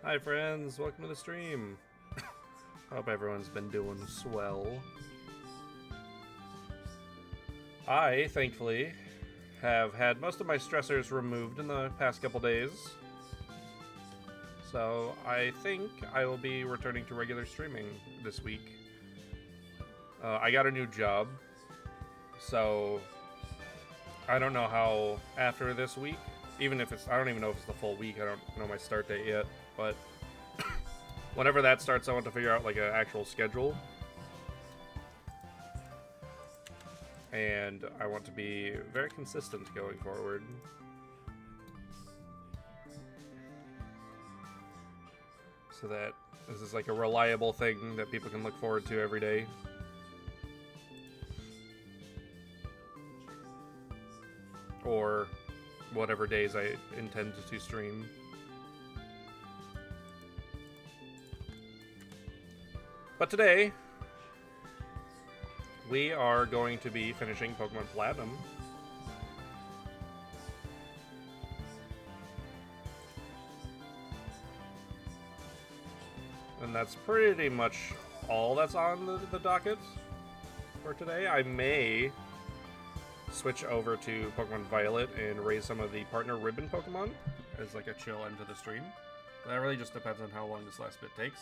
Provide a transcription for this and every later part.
Hi friends, welcome to the stream. Hope everyone's been doing swell. I, thankfully, have had most of my stressors removed in the past couple days. So I think I will be returning to regular streaming this week. I got a new job, so I don't know how after this week, even if it's, I don't even know if it's the full week, I don't know my start date yet, but whenever that starts, I want to figure out like an actual schedule. And I want to be very consistent going forward. So that this is like a reliable thing that people can look forward to every day. Or whatever days I intend to stream. But today, we are going to be finishing Pokemon Platinum. And that's pretty much all that's on the docket for today. I may switch over to Pokemon Violet and raise some of the partner ribbon Pokemon as like a chill end to the stream. That really just depends on how long this last bit takes.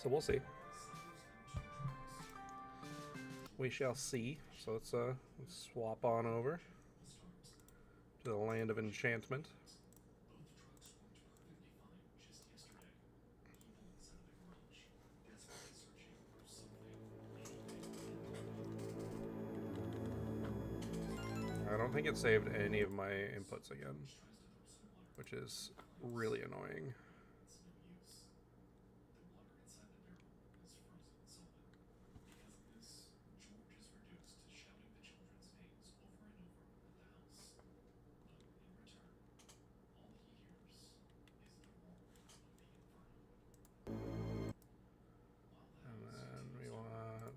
So we'll see. We shall see. So let's swap on over to the land of enchantment. I don't think it saved any of my inputs again, which is really annoying.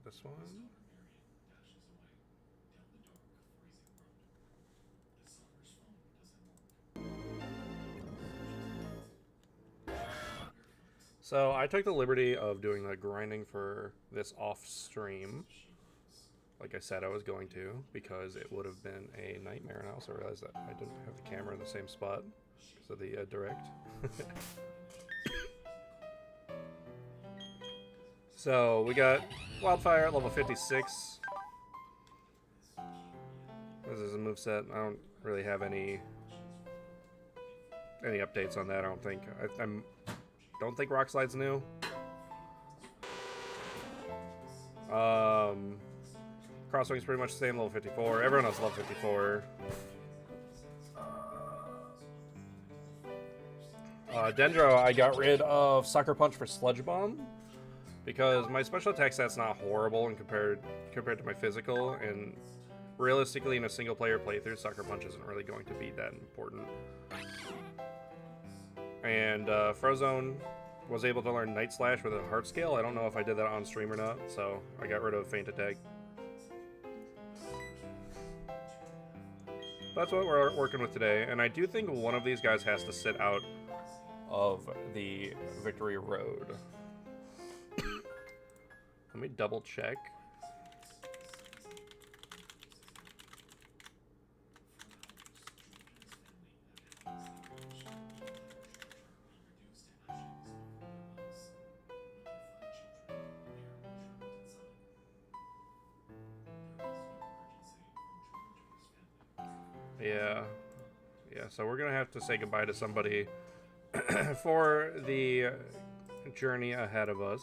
This one. So I took the liberty of doing the grinding for this off stream, like I said I was going to, because it would have been a nightmare, and I also realized that I didn't have the camera in the same spot because of the direct. So we got Wildfire at level 56. This is a moveset. I don't really have any updates on that, I don't think. I don't think Rock Slide's new. Crosswing's pretty much the same, level 54. Everyone else level 54. Dendro, I got rid of Sucker Punch for Sludge Bomb because my special attack stat's not horrible in compared to my physical, and realistically in a single player playthrough, Sucker Punch isn't really going to be that important. And Frozone was able to learn Night Slash with a Heart Scale. I don't know if I did that on stream or not, so I got rid of Feint Attack. That's what we're working with today, and I do think one of these guys has to sit out of the Victory Road. Let me double check. Yeah, so we're gonna have to say goodbye to somebody for the journey ahead of us.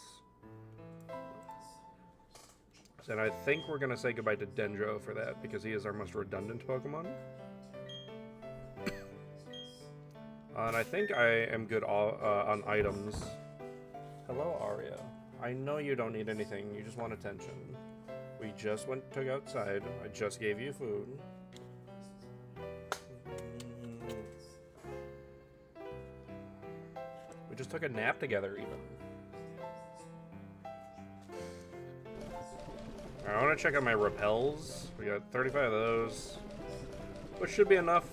And I think we're gonna say goodbye to Dendro for that, because he is our most redundant Pokemon. And I think I am good on items. Hello, Aria. I know you don't need anything, you just want attention. We just took outside, I just gave you food. We just took a nap together, even. I want to check out my repels. We got 35 of those, which should be enough.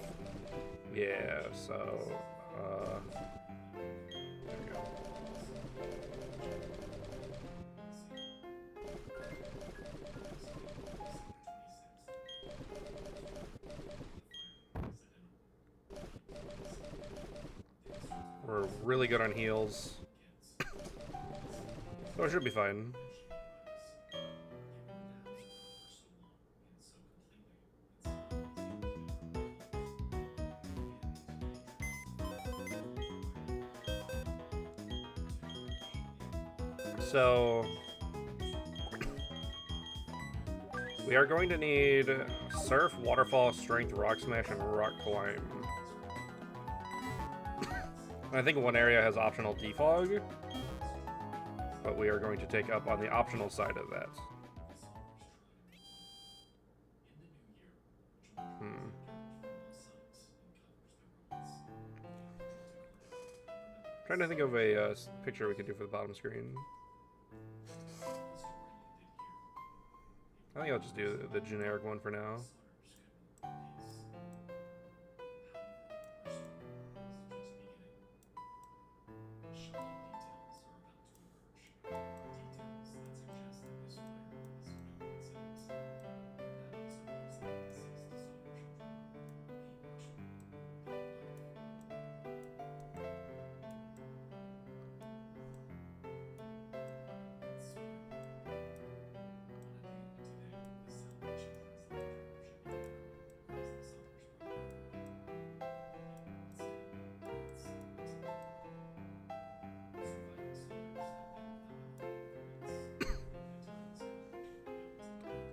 Yeah, so, there we go. We're really good on heals, so it should be fine. So we are going to need Surf, Waterfall, Strength, Rock Smash, and Rock Climb. I think one area has optional Defog, but we are going to take up on the optional side of that. Trying to think of a picture we could do for the bottom screen. I think I'll just do the generic one for now.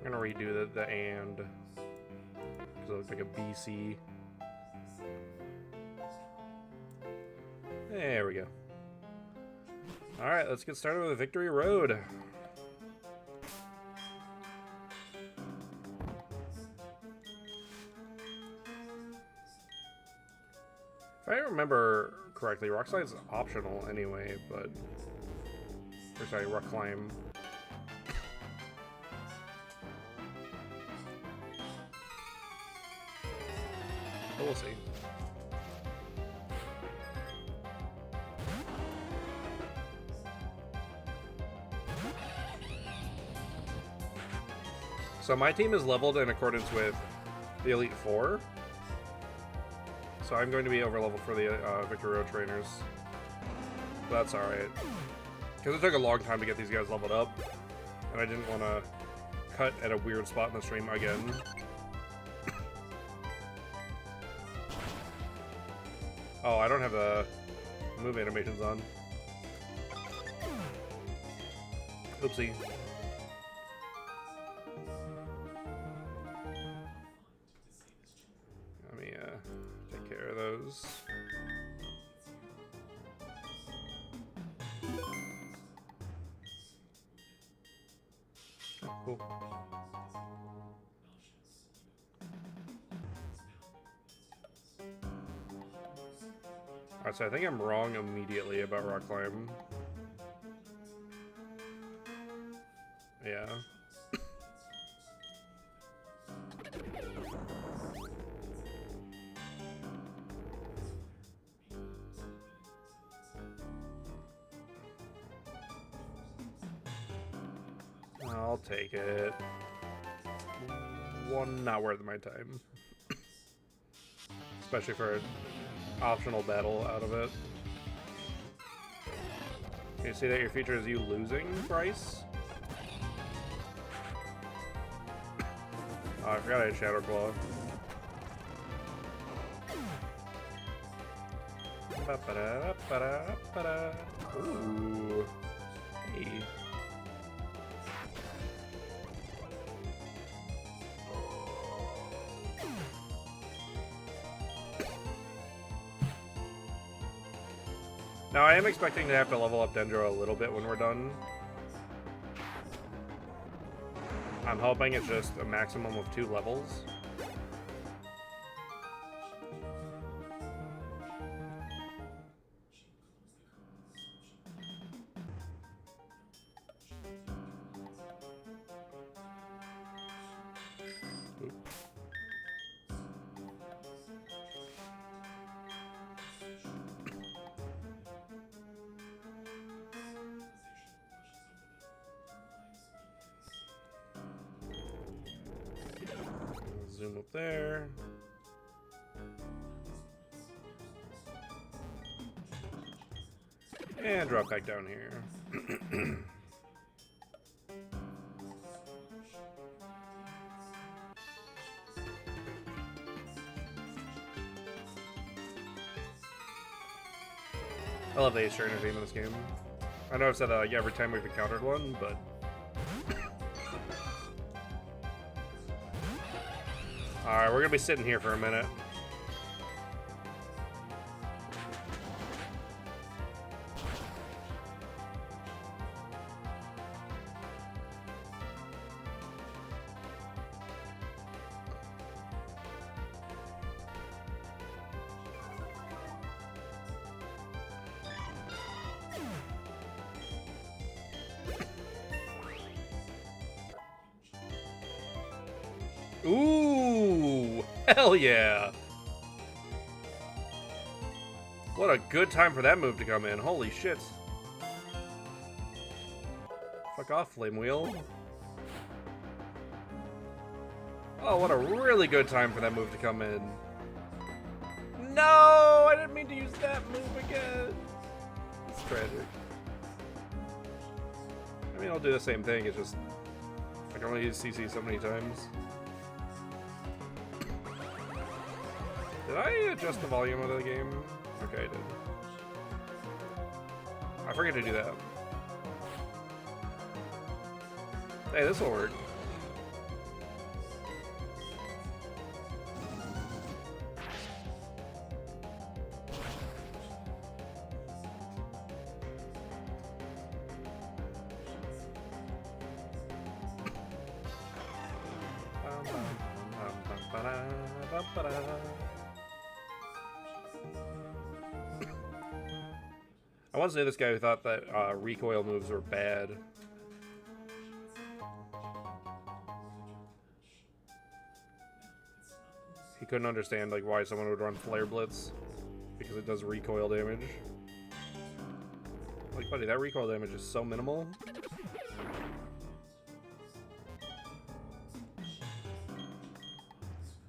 I'm gonna redo the and, because it looks like a BC. There we go. Alright, let's get started with the Victory Road. If I remember correctly, Rock Slide's optional anyway, but... Or sorry, Rock Climb. But we'll see. So my team is leveled in accordance with the Elite Four. So I'm going to be over leveled for the Victory Road trainers. But that's alright. Because it took a long time to get these guys leveled up. And I didn't want to cut at a weird spot in the stream again. Oh, I don't have the move animations on. Oopsie. features. Oh, cool. Alright, so I think I'm wrong immediately about rock climb. Yeah. I'll take it. One not worth my time. Especially for an optional battle out of it. Can you see that your feature is you losing, Bryce? Oh, I forgot I had Shadow Claw. Ooh. Hey. Now, I am expecting to have to level up Dendro a little bit when we're done. I'm hoping it's just a maximum of 2 levels. Zoom up there. And drop back down here. I love the Ace Trainer theme in this game. I know I've said that like every time we've encountered one, but alright, we're gonna be sitting here for a minute. Ooh, hell yeah. What a good time for that move to come in. Holy shit. Fuck off, Flame Wheel. Oh, what a really good time for that move to come in. No, I didn't mean to use that move again. It's tragic. I mean, I'll do the same thing, it's just I can only use CC so many times. Did I adjust the volume of the game? Okay, I did. I forget to do that. Hey, this will work. I once knew this guy who thought that recoil moves were bad. He couldn't understand like why someone would run Flare Blitz because it does recoil damage. Like, buddy, that recoil damage is so minimal.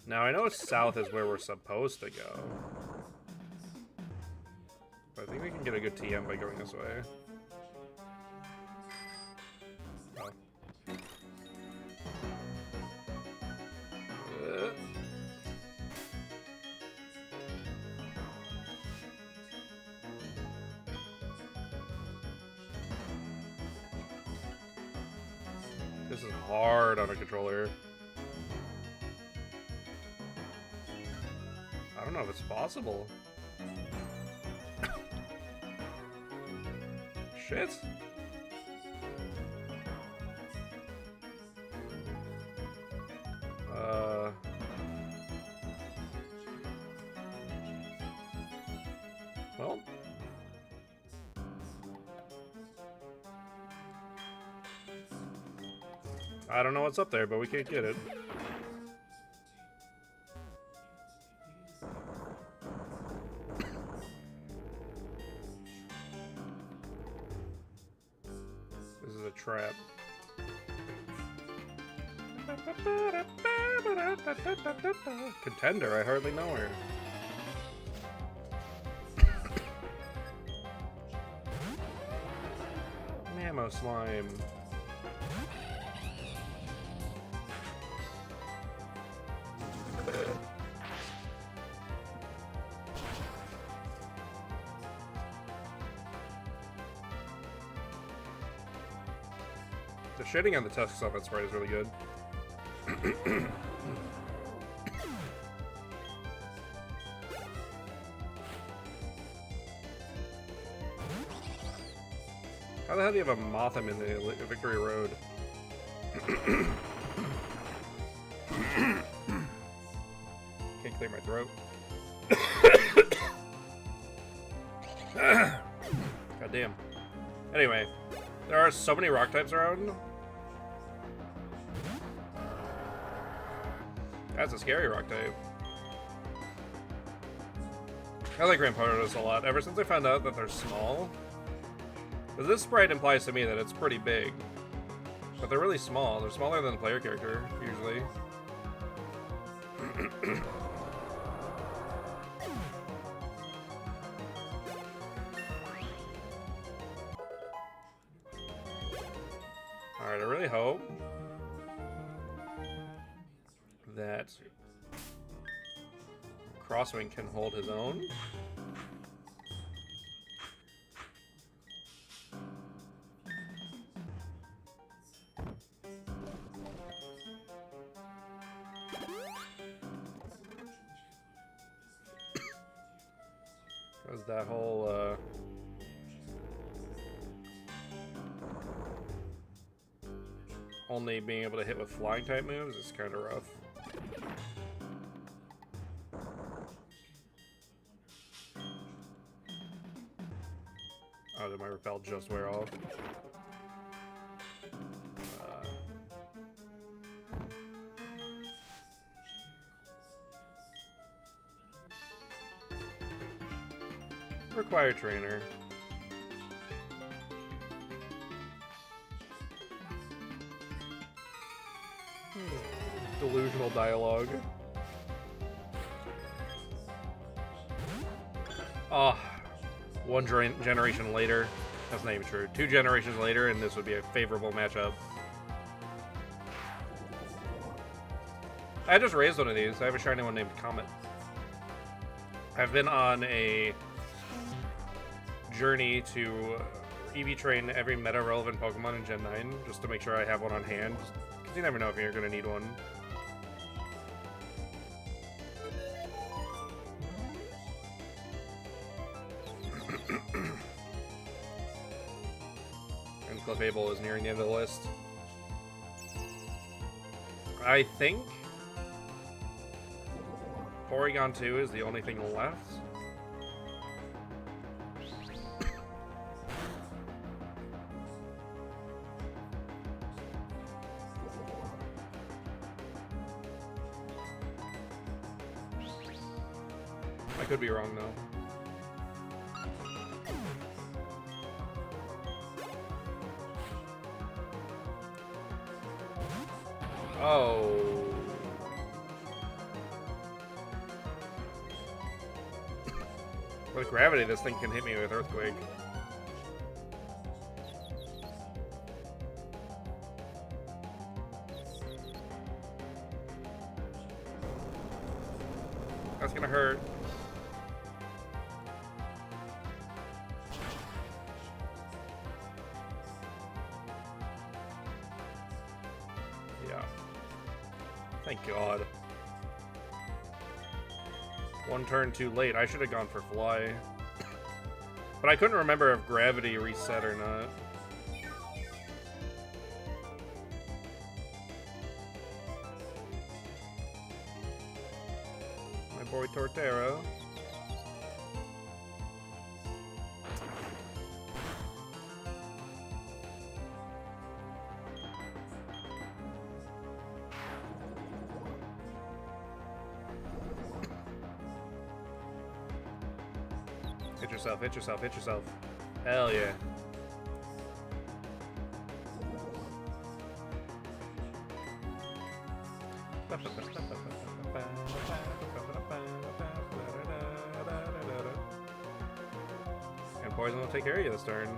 Now I know south is where we're supposed to go. I think we can get a good TM by going this way. Oh. This is hard on a controller. I don't know if it's possible. Shit. Well. I don't know what's up there, but we can't get it. This is a trap. Contender, I hardly know her. Mammo slime. The shading on the tusks off that sprite is really good. How the hell do you have a Motham in the Victory Road? Can't clear my throat. God damn. Anyway, there are so many rock types around. That's a scary rock type. I like Rampardos a lot, ever since I found out that they're small. Because this sprite implies to me that it's pretty big. But they're really small. They're smaller than the player character, usually. Alright, I really hope that Crosswing can hold his own. Because that whole only being able to hit with flying type moves is kind of rough. Oh, did my repel just wear off? Require trainer. Delusional dialogue. Oh, one generation later. That's not even true. 2 generations later, and this would be a favorable matchup. I just raised one of these. I have a shiny one named Comet. I've been on a journey to EV train every meta relevant Pokemon in Gen 9 just to make sure I have one on hand. Because you never know if you're going to need one. And Clefable is nearing the end of the list. I think Porygon 2 is the only thing left. I could be wrong though. Oh. With gravity, this thing can hit me with Earthquake. That's gonna hurt. Yeah. Thank God. One turn too late. I should have gone for fly. But I couldn't remember if gravity reset or not. My boy Torterra. Hit yourself, hit yourself, hit yourself. Hell yeah. And poison will take care of you this turn.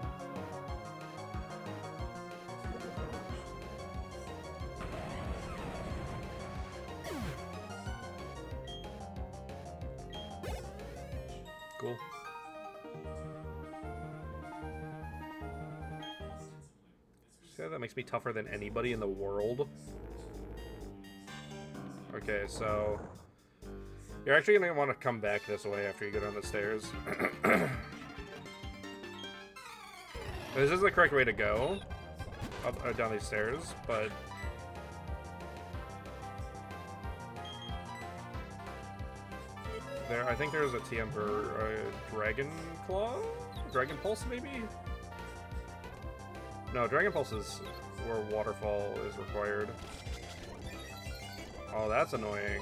Cool. See how that makes me tougher than anybody in the world? Okay, so you're actually going to want to come back this way after you go down the stairs. This is the correct way to go up down these stairs, but there, I think there's a TM for Dragon Claw? Dragon Pulse, maybe? No, Dragon Pulse is where Waterfall is required. Oh, that's annoying.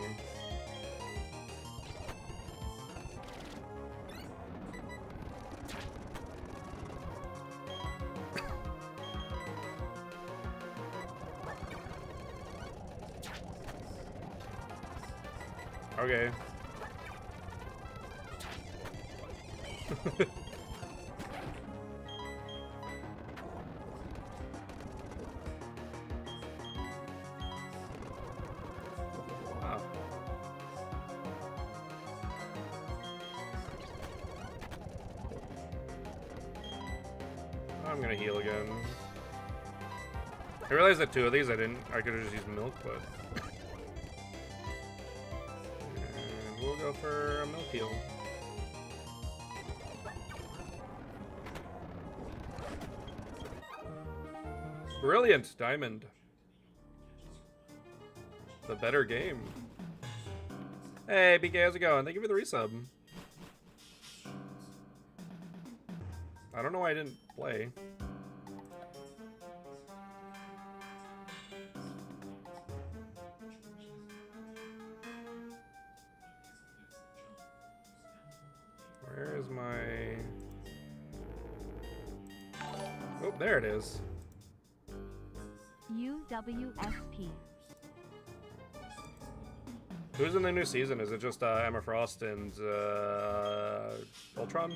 Okay. Wow. I'm gonna heal again. I realized that two of these I could have just used milk, but and we'll go for a milk heal. Brilliant, Diamond. The better game. Hey, BK, how's it going? Thank you for the resub. I don't know why I didn't play. Where is my... Oh, there it is. UWSP. Who's in the new season? Is it just Emma Frost and Ultron?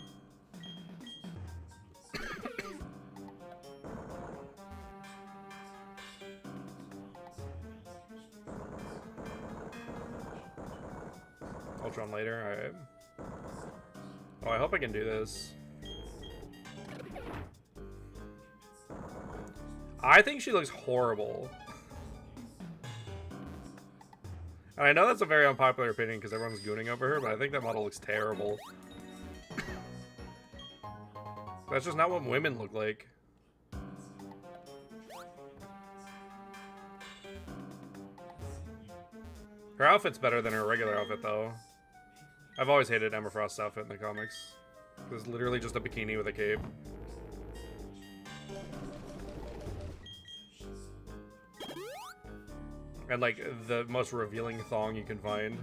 Ultron later, alright. Oh, I hope I can do this. I think she looks horrible. And I know that's a very unpopular opinion because everyone's gooning over her, but I think that model looks terrible. That's just not what women look like. Her outfit's better than her regular outfit, though. I've always hated Emma Frost's outfit in the comics. It's literally just a bikini with a cape. And, like, the most revealing thong you can find.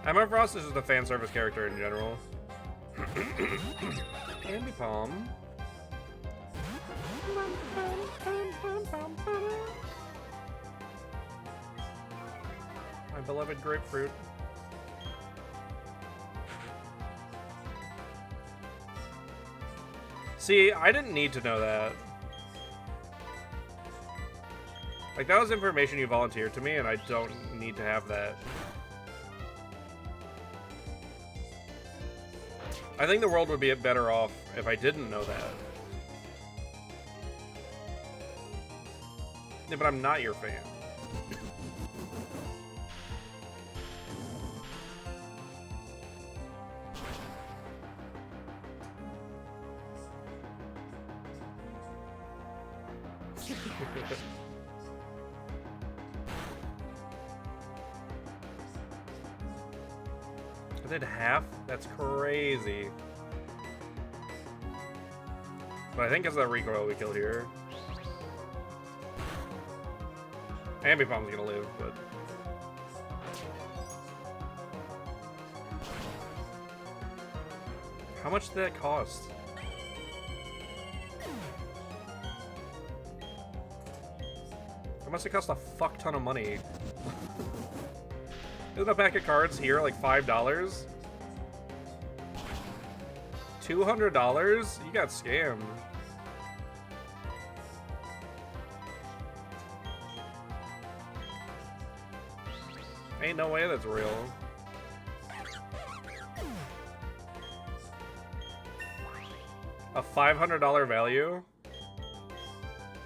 Emma Frost is just a fan service character in general. Candy Palm. My beloved grapefruit. See, I didn't need to know that. Like, that was information you volunteered to me, and I don't need to have that. I think the world would be better off if I didn't know that. Yeah, but I'm not your fan. I did half? That's crazy. But I think it's that recoil we killed here. Ambipomp's gonna live, but... How much did that cost? That must have cost a fuck ton of money. Isn't a pack of cards here like $5? $200? You got scammed. Ain't no way that's real. A $500 value?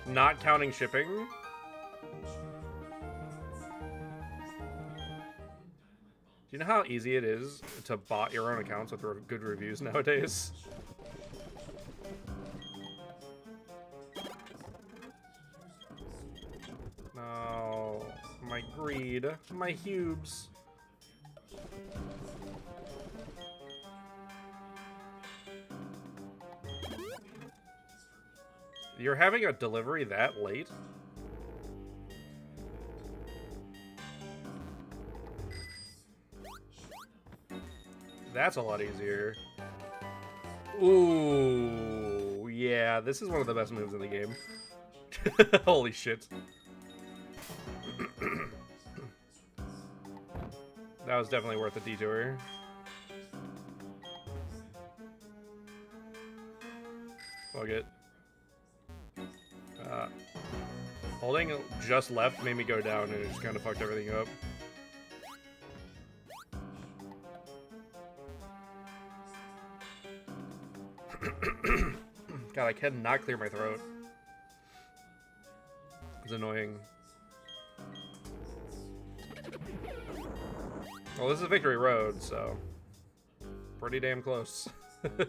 Not counting shipping? Do you know how easy it is to bot your own accounts with good reviews nowadays? No, my greed, my hubes. You're having a delivery that late? That's a lot easier. Ooh, yeah, this is one of the best moves in the game. Holy shit. That was definitely worth the detour. Fuck it. Holding just left made me go down and it just kind of fucked everything up. God, I cannot clear my throat. It's annoying. Well, this is Victory Road, so pretty damn close. Oh,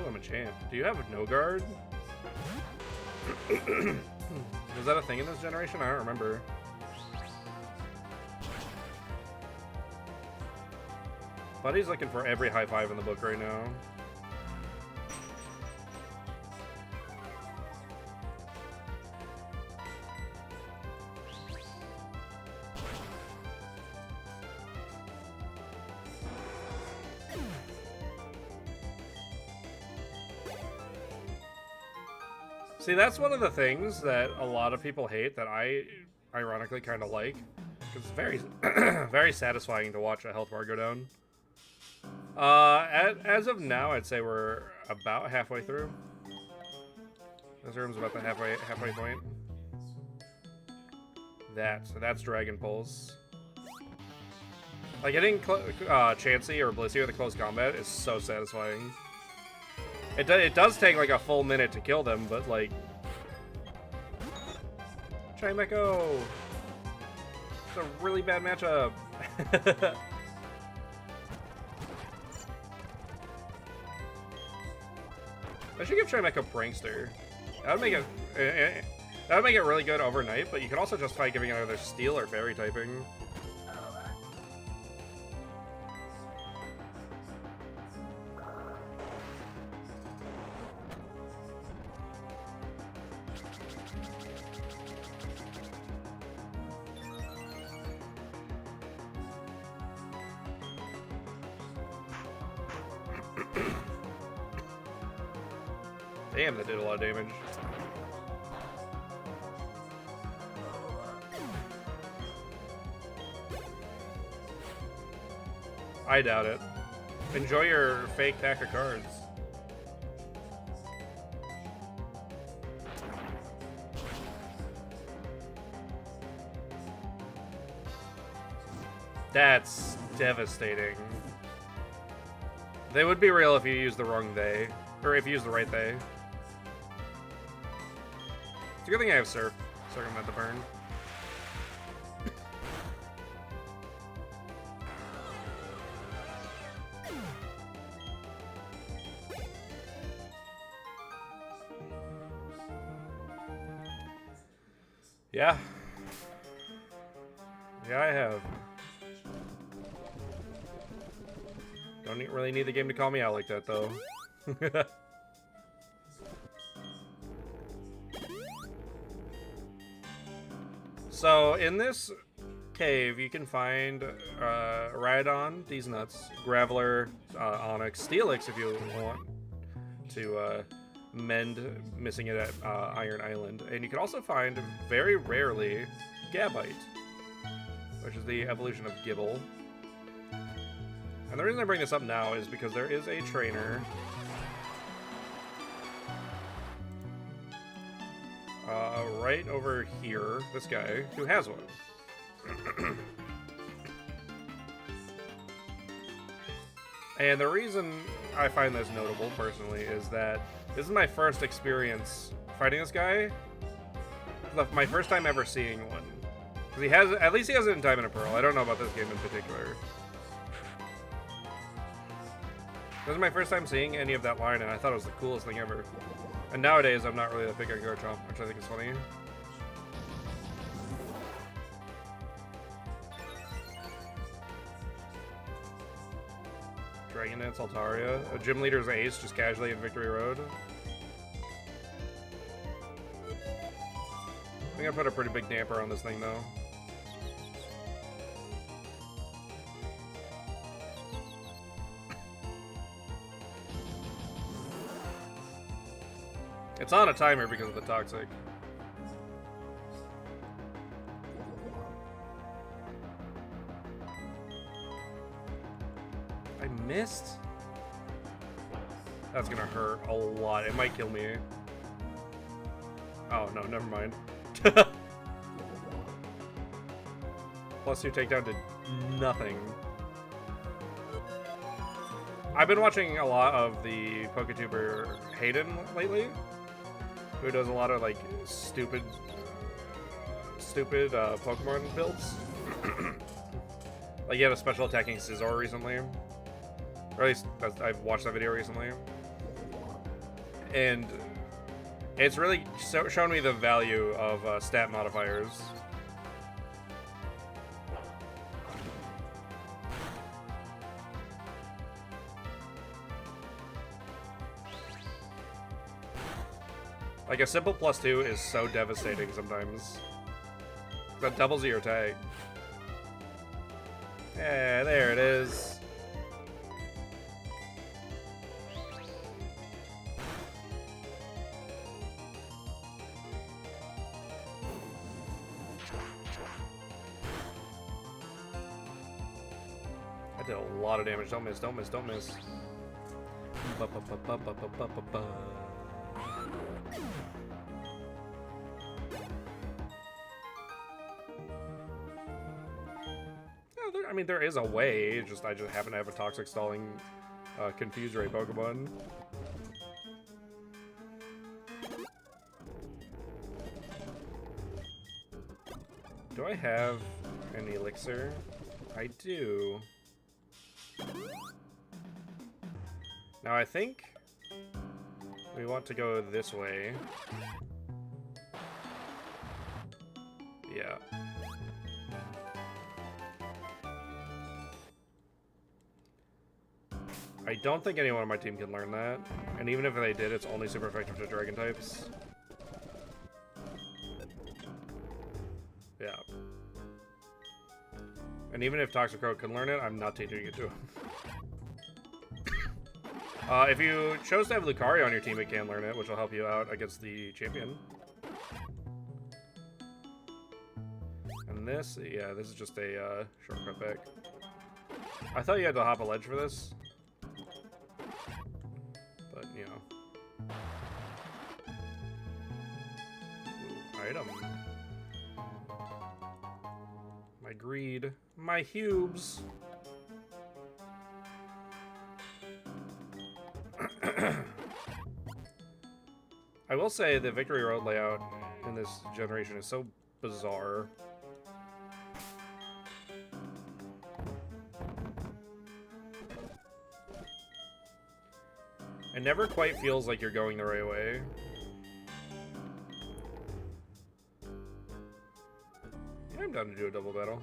I'm a champ. Do you have no guard? Was that a thing in this generation? I don't remember. Buddy's looking for every high five in the book right now. See, that's one of the things that a lot of people hate that I ironically kind of like. It's very, very satisfying to watch a health bar go down. As of now, I'd say we're about halfway through. This room's about the halfway point. So that's Dragon Pulse. Like, getting Chansey or Blissey with a close combat is so satisfying. It does take like a full minute to kill them, but like... Chimecho! It's a really bad matchup. I should give Chimecho Prankster. That would make it really good overnight, but you could also justify giving it either Steel or Fairy typing. Damn, that did a lot of damage. I doubt it. Enjoy your fake pack of cards. That's devastating. They would be real if you use the wrong they. Or if you use the right they. It's a good thing I have Surf. Circumvent the burn. Yeah. Yeah, I have. Don't really need the game to call me out like that, though. So, in this cave, you can find Rhydon, these nuts, Graveler, Onyx, Steelix if you want to mend missing it at Iron Island. And you can also find, very rarely, Gabite, which is the evolution of Gibble. And the reason I bring this up now is because there is a trainer right over here, this guy, who has one. And the reason I find this notable, personally, is that this is my first experience fighting this guy. My first time ever seeing one. Because he has, at least he has it in Diamond and Pearl. I don't know about this game in particular. This is my first time seeing any of that line, and I thought it was the coolest thing ever. And nowadays, I'm not really that big on Garchomp, which I think is funny. Dragon Dance Altaria. A gym leader's ace just casually in Victory Road. I think I put a pretty big damper on this thing, though. It's on a timer because of the Toxic. I missed? That's gonna hurt a lot. It might kill me. Oh, no, never mind. +2 takedown did nothing. I've been watching a lot of the PokeTuber Hayden lately, who does a lot of, like, stupid Pokemon builds. Like, he had a special attacking Scizor recently. Or at least, I've watched that video recently. And it's really shown me the value of stat modifiers. Like, a simple +2 is so devastating sometimes. That doubles your attack. Yeah, there it is. I did a lot of damage. Don't miss, don't miss, don't miss. I mean, there is a way. I just happen to have a Toxic stalling Confuse Ray Pokemon. Do I have an elixir? I do. Now I think we want to go this way. Yeah. I don't think anyone on my team can learn that. And even if they did, it's only super effective to dragon types. Yeah. And even if Toxicroak can learn it, I'm not teaching it to him. If you chose to have Lucario on your team, it can learn it, which will help you out against the champion. And this, yeah, this is just a shortcut back. I thought you had to hop a ledge for this. But, you know. Ooh, item. My Agreed. My hubes. I will say the Victory Road layout in this generation is so bizarre. It never quite feels like you're going the right way. Yeah, I'm down to do a double battle.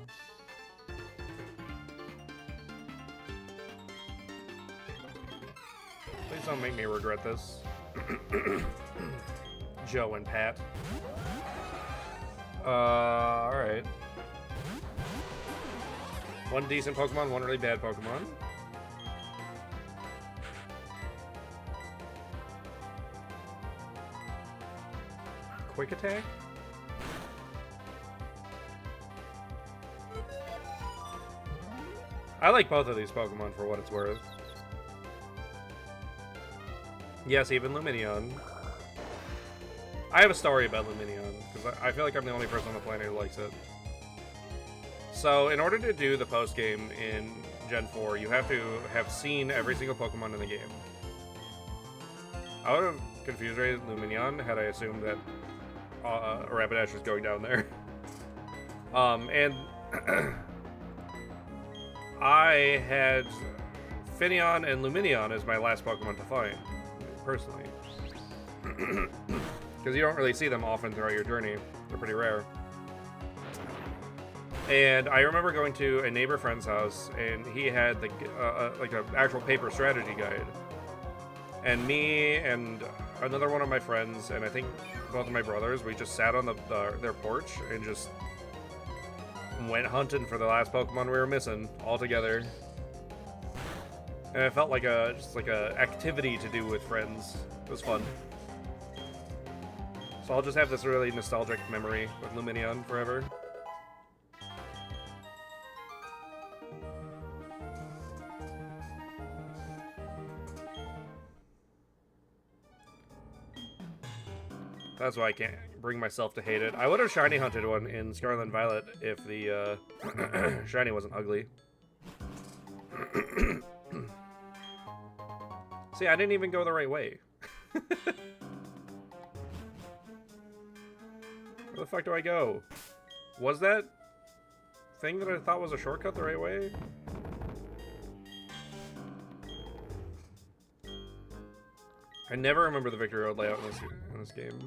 Please don't make me regret this. Joe and Pat. Alright. One decent Pokemon, one really bad Pokemon. Quick attack? I like both of these Pokemon for what it's worth. Yes, even Lumineon. I have a story about Lumineon, because I feel like I'm the only person on the planet who likes it. So, in order to do the post-game in Gen 4, you have to have seen every single Pokemon in the game. I would have confused Lumineon had I assumed that Rapidash was going down there. And I had Finneon and Lumineon as my last Pokemon to find, personally. Because you don't really see them often throughout your journey. They're pretty rare. And I remember going to a neighbor friend's house, and he had the like an actual paper strategy guide. And me and another one of my friends, and I think both of my brothers, we just sat on their porch and just went hunting for the last Pokemon we were missing all together. And it felt like just like a activity to do with friends. It was fun. So I'll just have this really nostalgic memory with Lumineon forever. That's why I can't bring myself to hate it. I would have shiny hunted one in Scarlet and Violet if the shiny wasn't ugly. See, I didn't even go the right way. Where the fuck do I go? Was that thing that I thought was a shortcut the right way? I never remember the Victory Road layout in this game.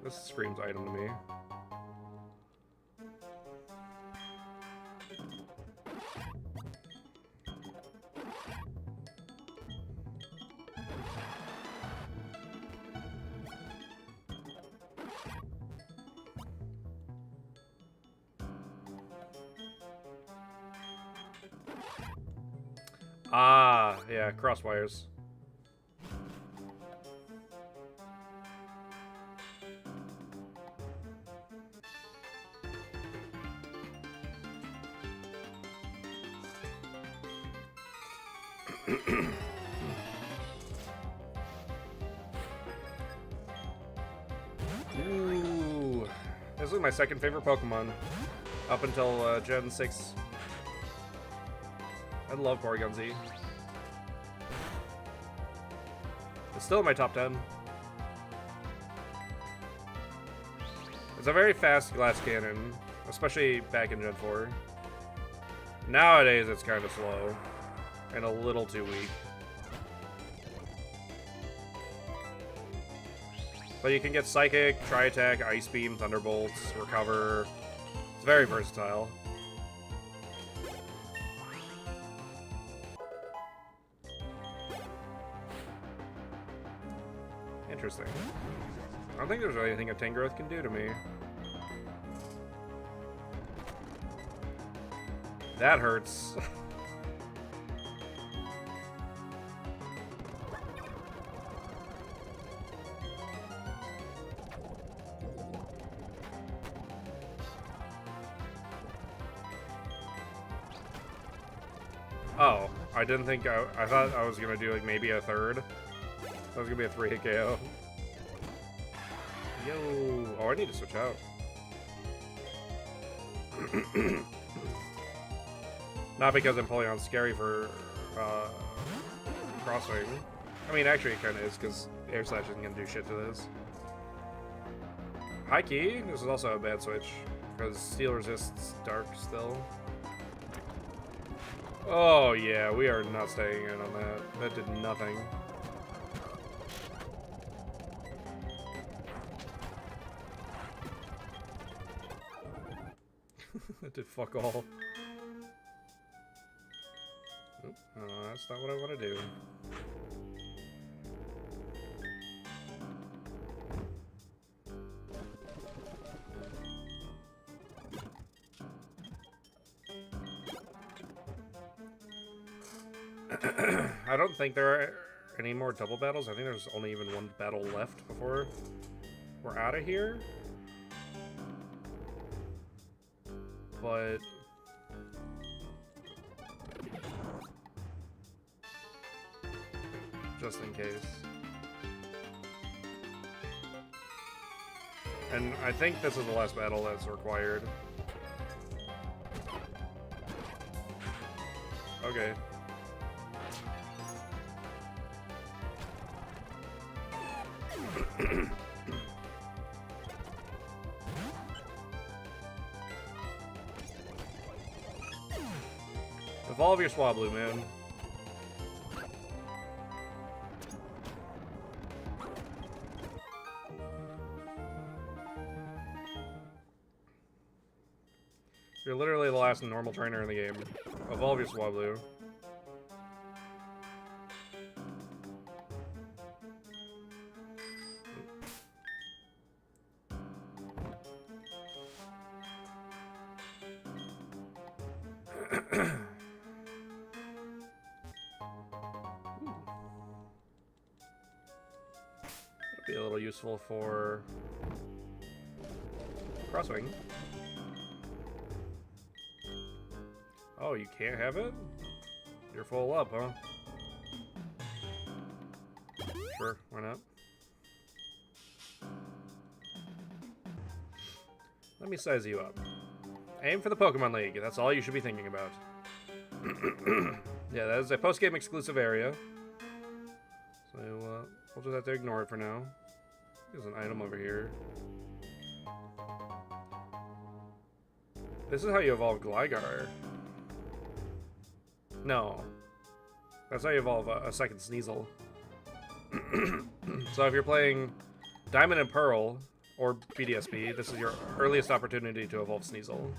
This screams item to me. Ah, yeah, crosswires. Ooh, this is my second favorite Pokemon up until Gen 6. I love Porygon Z. It's still in my top 10. It's a very fast glass cannon, especially back in Gen 4. Nowadays, it's kind of slow and a little too weak. But you can get Psychic, Tri-Attack, Ice Beam, Thunderbolts, Recover. It's very versatile. Interesting. I don't think there's really anything a Tangrowth can do to me. That hurts. Oh, I didn't think I thought I was gonna do like maybe a third. That was gonna be a 3-hit KO. Yo, oh, I need to switch out. Not because I'm pulling on Scary for Crosswing. I mean, actually it kind of is, because Air Slash isn't going to do shit to this. High key, this is also a bad switch, because Steel resists Dark still. Oh yeah, we are not staying in on that. That did nothing. That did fuck all. Oop, that's not what I want to do. I don't think there are any more double battles. I think there's only even one battle left before we're out of here. But just in case. And I think this is the last battle that's required. Okay. Evolve your Swablu, man. You're literally the last normal trainer in the game. Evolve your Swablu. Be a little useful for Crosswing. Oh, you can't have it? You're full up, huh? Sure, why not? Let me size you up. Aim for the Pokemon League. That's all you should be thinking about. Yeah, that is a post-game exclusive area. So, we'll just have to ignore it for now. There's an item over here. This is how you evolve Gligar. No. That's how you evolve a second Sneasel. So if you're playing Diamond and Pearl, or BDSP, this is your earliest opportunity to evolve Sneasel.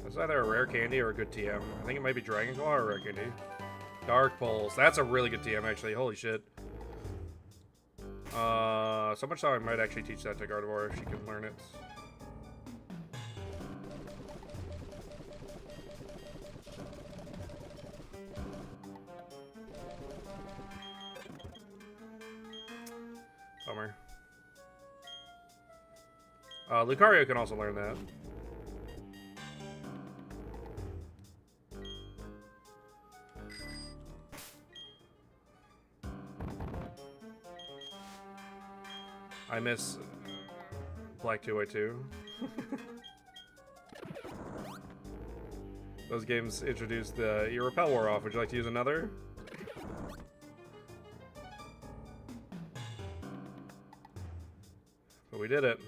It's either a rare candy or a good TM. I think it might be Dragon Claw or rare candy. Dark Pulse. That's a really good TM, actually. Holy shit. So much so I might actually teach that to Gardevoir if she can learn it. Bummer. Lucario can also learn that. I miss Black 2x2. Those games introduced your Repel wore off. Would you like to use another? But we did it.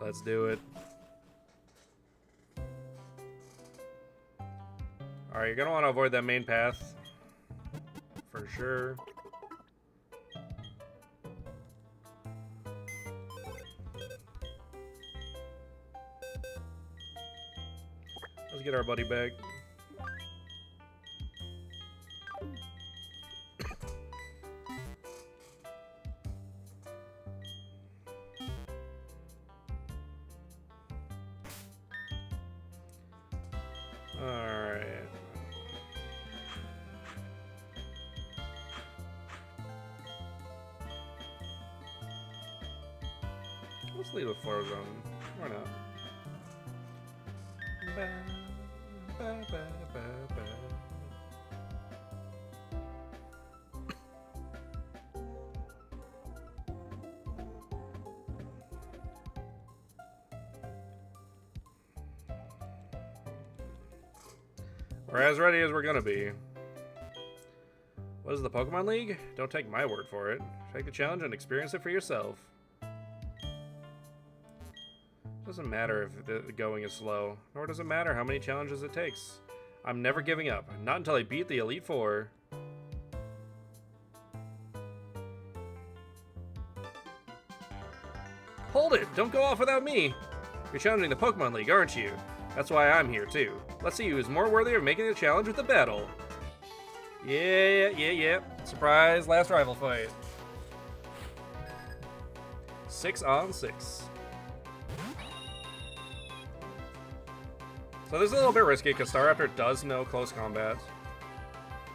Let's do it. Alright, you're gonna want to avoid that main path for sure. Let's get our buddy back. Alright. Let's leave the floor zone. Why not? Ba, ba, ba, ba, ba. We're as ready as we're gonna be. What is the Pokemon League? Don't take my word for it. Take the challenge and experience it for yourself. Doesn't matter if the going is slow, nor does it matter how many challenges it takes. I'm never giving up, not until I beat the Elite Four. Hold it! Don't go off without me! You're challenging the Pokemon League, aren't you? That's why I'm here too. Let's see who's more worthy of making the challenge with the battle. Yeah. Surprise, last rival fight. 6 on 6. So this is a little bit risky because Staraptor does know close combat.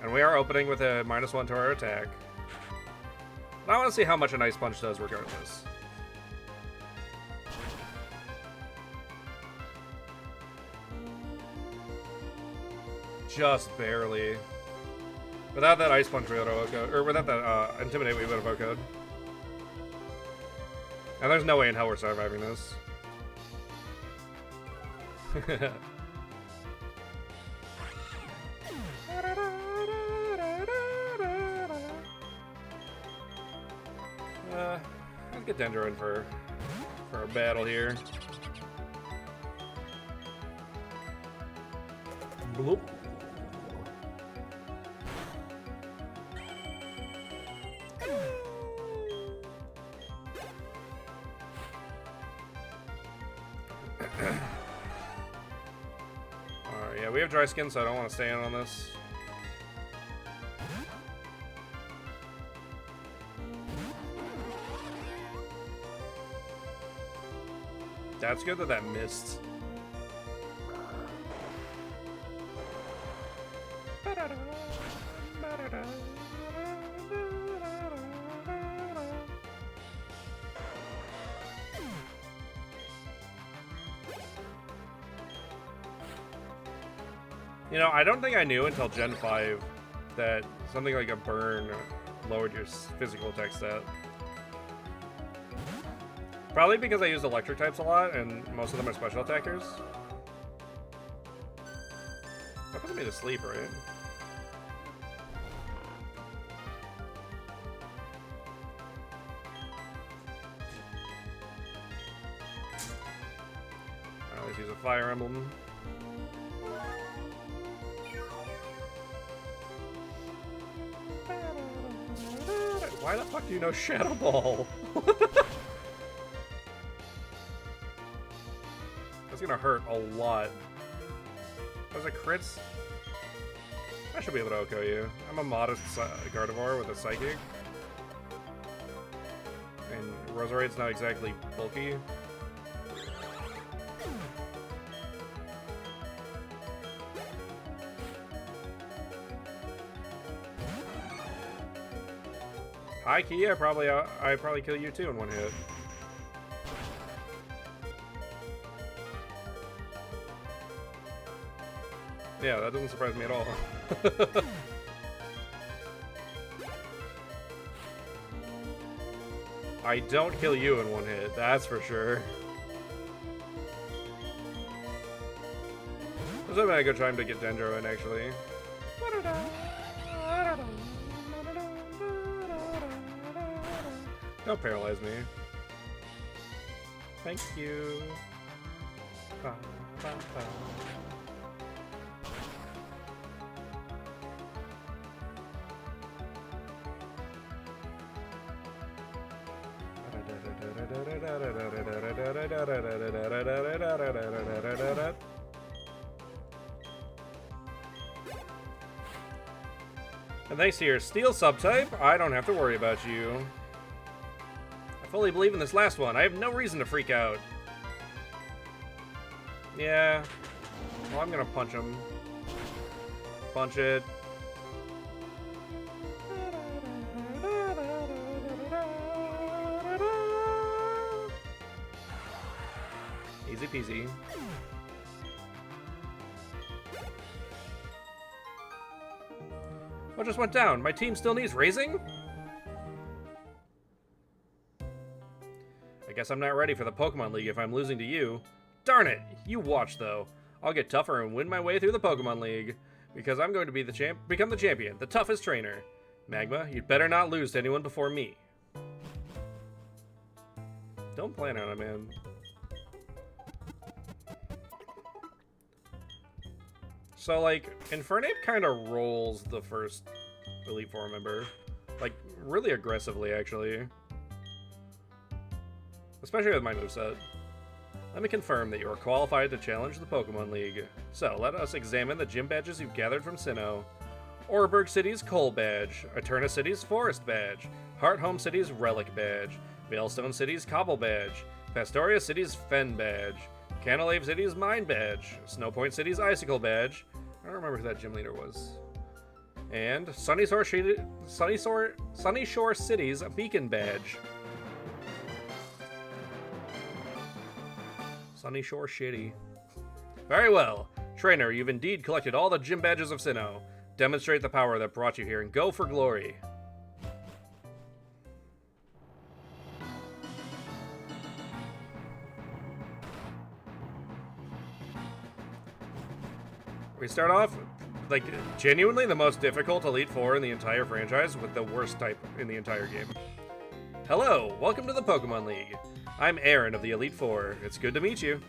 And we are opening with a -1 to our attack. And I want to see how much an Ice Punch does regardless. Just barely. Without that Ice Punch, we would have OHKO'd. Or without that Intimidate, we would have OHKO'd. And there's no way in hell we're surviving this. Let's get Dendro in for a battle here. Bloop. Alright, yeah, we have dry skin, so I don't want to stay in on this. That's good that missed. You know, I don't think I knew until Gen 5 that something like a burn lowered your physical attack stat. Probably because I use electric types a lot, and most of them are special attackers. That puts me to sleep, right? Alright, let's use a Fire Emblem. Why the fuck do you know Shadow Ball? That's gonna hurt a lot. Those are crits. I should be able to OHKO you. I'm a modest Gardevoir with a Psychic. And Roserade's not exactly bulky. High key, I probably kill you too in one hit. Yeah, that doesn't surprise me at all. I don't kill you in one hit, that's for sure. This would have been a good time to get Dendro in, actually. Don't paralyze me. Thank you. Ba, ba, ba. And thanks to your steel subtype, I don't have to worry about you. I fully believe in this last one. I have no reason to freak out. Yeah. Well, I'm gonna punch him. Punch it. Easy peasy. What just went down? My team still needs raising? I guess I'm not ready for the Pokemon League if I'm losing to you. Darn it! You watch, though. I'll get tougher and win my way through the Pokemon League. Because I'm going to be become the champion, the toughest trainer. Magma, you'd better not lose to anyone before me. Don't plan on it, man. So, like, Infernape kind of rolls the first Elite Four member. Like, really aggressively, actually. Especially with my moveset. Let me confirm that you are qualified to challenge the Pokemon League. So, let us examine the gym badges you've gathered from Sinnoh. Oreburgh City's Coal Badge, Eterna City's Forest Badge, Hearthome City's Relic Badge, Veilstone City's Cobble Badge, Pastoria City's Fen Badge, Canalave City's Mine Badge, Snowpoint City's Icicle Badge, I don't remember who that gym leader was, and Sunny Shore City's Beacon Badge. Sunny Shore Shitty. Very well. Trainer, you've indeed collected all the gym badges of Sinnoh. Demonstrate the power that brought you here and go for glory. We start off, like, genuinely the most difficult Elite Four in the entire franchise with the worst type in the entire game. Hello, welcome to the Pokemon League. I'm Aaron of the Elite Four. It's good to meet you.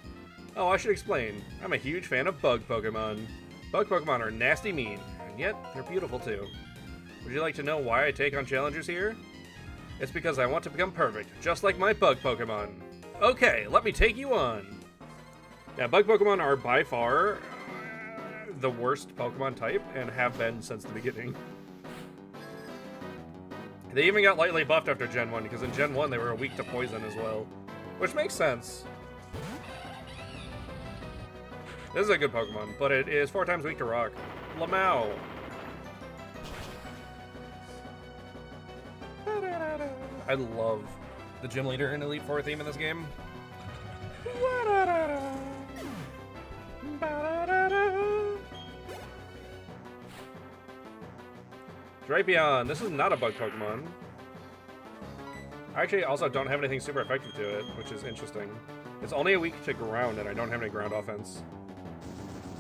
Oh, I should explain. I'm a huge fan of bug Pokemon. Bug Pokemon are nasty mean, and yet they're beautiful too. Would you like to know why I take on challengers here? It's because I want to become perfect, just like my bug Pokemon. Okay, let me take you on. Yeah, bug Pokemon are by far the worst Pokemon type, and have been since the beginning. They even got lightly buffed after Gen 1, because in Gen 1 they were weak to poison as well. Which makes sense. This is a good Pokemon, but it is 4 times weak to rock. Lamau. I love the gym leader and Elite Four theme in this game. Drapion, this is not a bug Pokemon. I actually also don't have anything super effective to it, which is interesting. It's only a weak to ground, and I don't have any ground offense.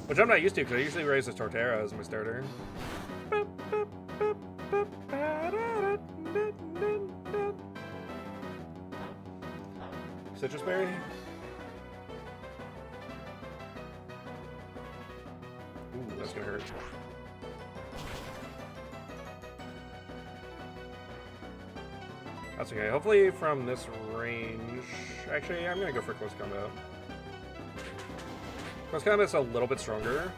Which I'm not used to, because I usually raise the Torterra as my starter. Citrus Berry? Ooh, that's gonna hurt. That's okay. Hopefully from this range... Actually, I'm gonna go for close combat. Close combat's a little bit stronger.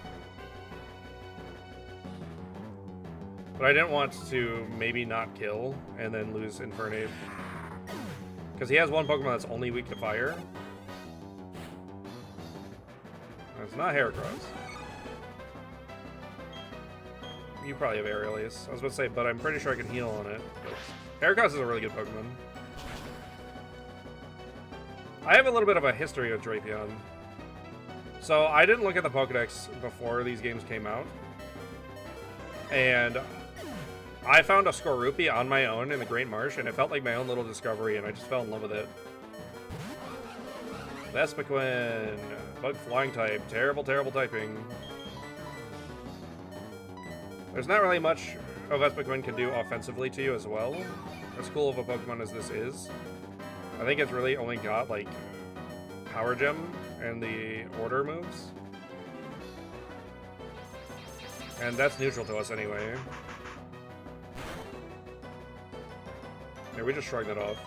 But I didn't want to maybe not kill and then lose Infernape. Because he has one Pokemon that's only weak to fire. It's not Heracross. You probably have Aerial Ace. I was about to say, but I'm pretty sure I can heal on it. Heracross is a really good Pokemon. I have a little bit of a history with Drapion. So I didn't look at the Pokedex before these games came out. And I found a Skorupi on my own in the Great Marsh, and it felt like my own little discovery, and I just fell in love with it. Vespiquen, bug flying type, terrible, terrible typing. There's not really much a Vespiquen can do offensively to you as well, as cool of a Pokemon as this is. I think it's really only got, like, Power Gem and the Order moves. And that's neutral to us anyway. Yeah, we just shrugged it off.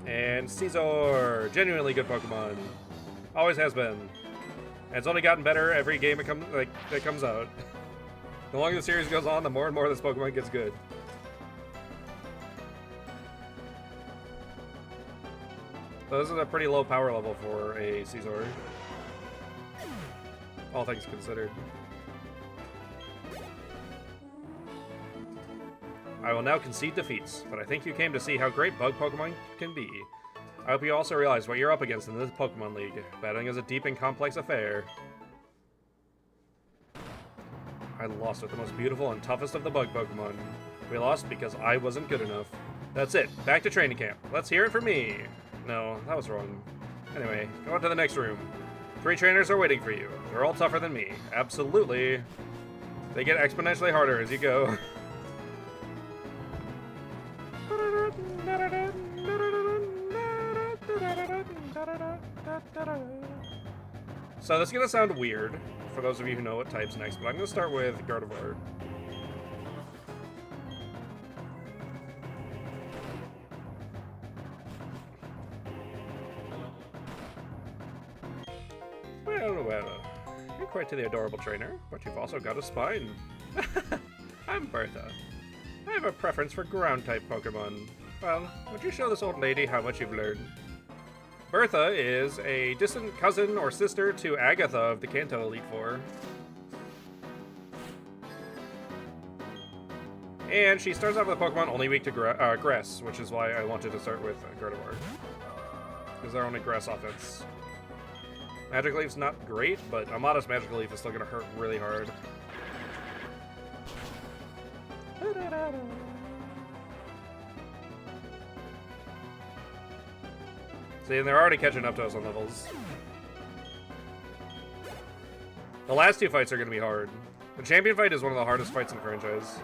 And Caesar, genuinely good Pokemon. Always has been. And it's only gotten better every game that comes out. The longer the series goes on, the more and more this Pokemon gets good. So this is a pretty low power level for a Caesar. All things considered. I will now concede defeats, but I think you came to see how great bug Pokemon can be. I hope you also realize what you're up against in this Pokemon League. Battling is a deep and complex affair. I lost with the most beautiful and toughest of the bug Pokemon. We lost because I wasn't good enough. That's it. Back to training camp. Let's hear it for me. No, that was wrong. Anyway, go on to the next room. 3 trainers are waiting for you. They're all tougher than me. Absolutely. They get exponentially harder as you go. So this is going to sound weird for those of you who know what type's next, but I'm going to start with Gardevoir. Well, you're quite the adorable trainer, but you've also got a spine. I'm Bertha. I have a preference for ground-type Pokemon. Well, would you show this old lady how much you've learned? Bertha is a distant cousin or sister to Agatha of the Kanto Elite Four. And she starts off with a Pokemon only weak to grass, which is why I wanted to start with Gardevoir. Because they're only grass offense. Magic Leaf's not great, but a modest Magic Leaf is still going to hurt really hard. See, and they're already catching up to us on levels. The last 2 fights are going to be hard. The champion fight is one of the hardest fights in the franchise.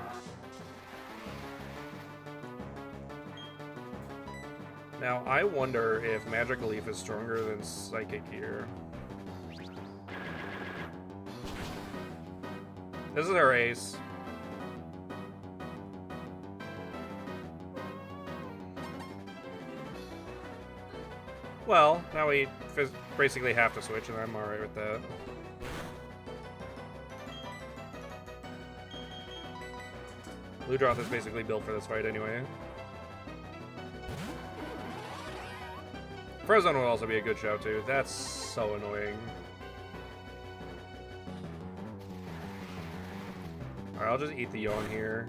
Now, I wonder if Magic Leaf is stronger than Psychic here. This is our ace. Well, now we basically have to switch, and I'm alright with that. Ludroth is basically built for this fight anyway. Frozone would also be a good shout too. That's so annoying. Alright, I'll just eat the yawn here.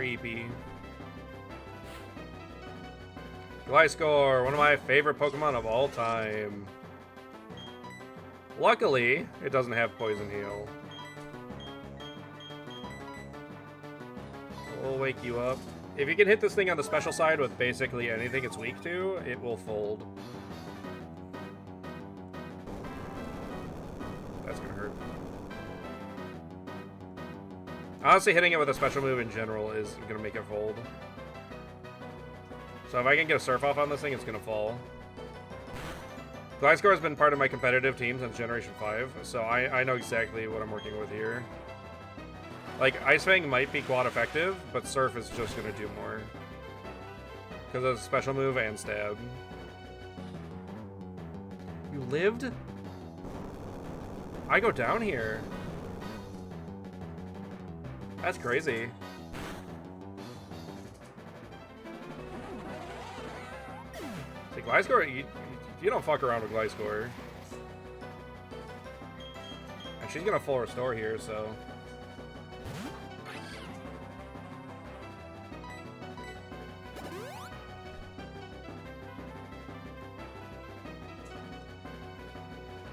Creepy. Gliscor, one of my favorite Pokemon of all time. Luckily, it doesn't have Poison Heal. We'll wake you up. If you can hit this thing on the special side with basically anything it's weak to, it will fold. That's gonna hurt. Honestly, hitting it with a special move in general is going to make it fold. So if I can get a Surf off on this thing, it's going to fall. Gliscor has been part of my competitive team since Generation 5, so I know exactly what I'm working with here. Like, Ice Fang might be quad effective, but Surf is just going to do more. Because of special move and stab. You lived? I go down here. That's crazy. See, Gliscor, you don't fuck around with Gliscor. And she's gonna full restore here, so.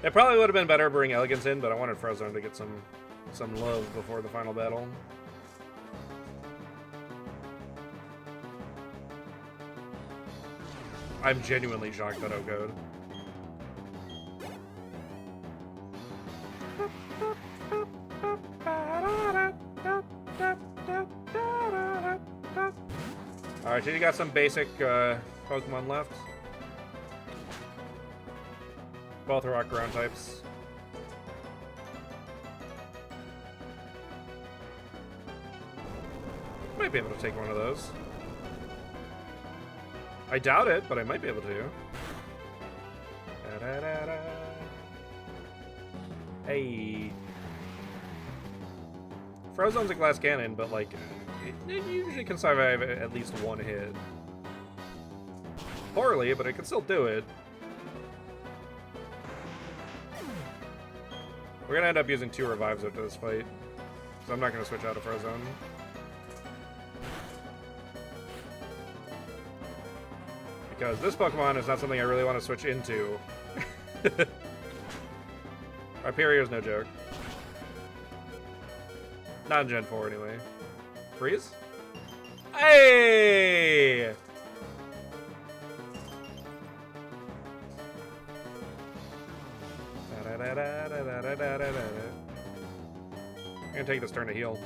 It probably would have been better to bring Elegance in, but I wanted Frozone to get some love before the final battle. I'm genuinely shocked that O-code. Alright, so you got some basic Pokemon left. Both are rock ground types. Might be able to take one of those. I doubt it, but I might be able to. Da-da-da-da. Hey. Frozone's a glass cannon, but like, it usually can survive at least one hit. Poorly, but it can still do it. We're gonna end up using 2 revives after this fight, so I'm not gonna switch out of Frozone. Because this Pokemon is not something I really want to switch into. Hyperio's no joke. Not in Gen 4 anyway. Freeze? Hey! I'm gonna take this turn to heal.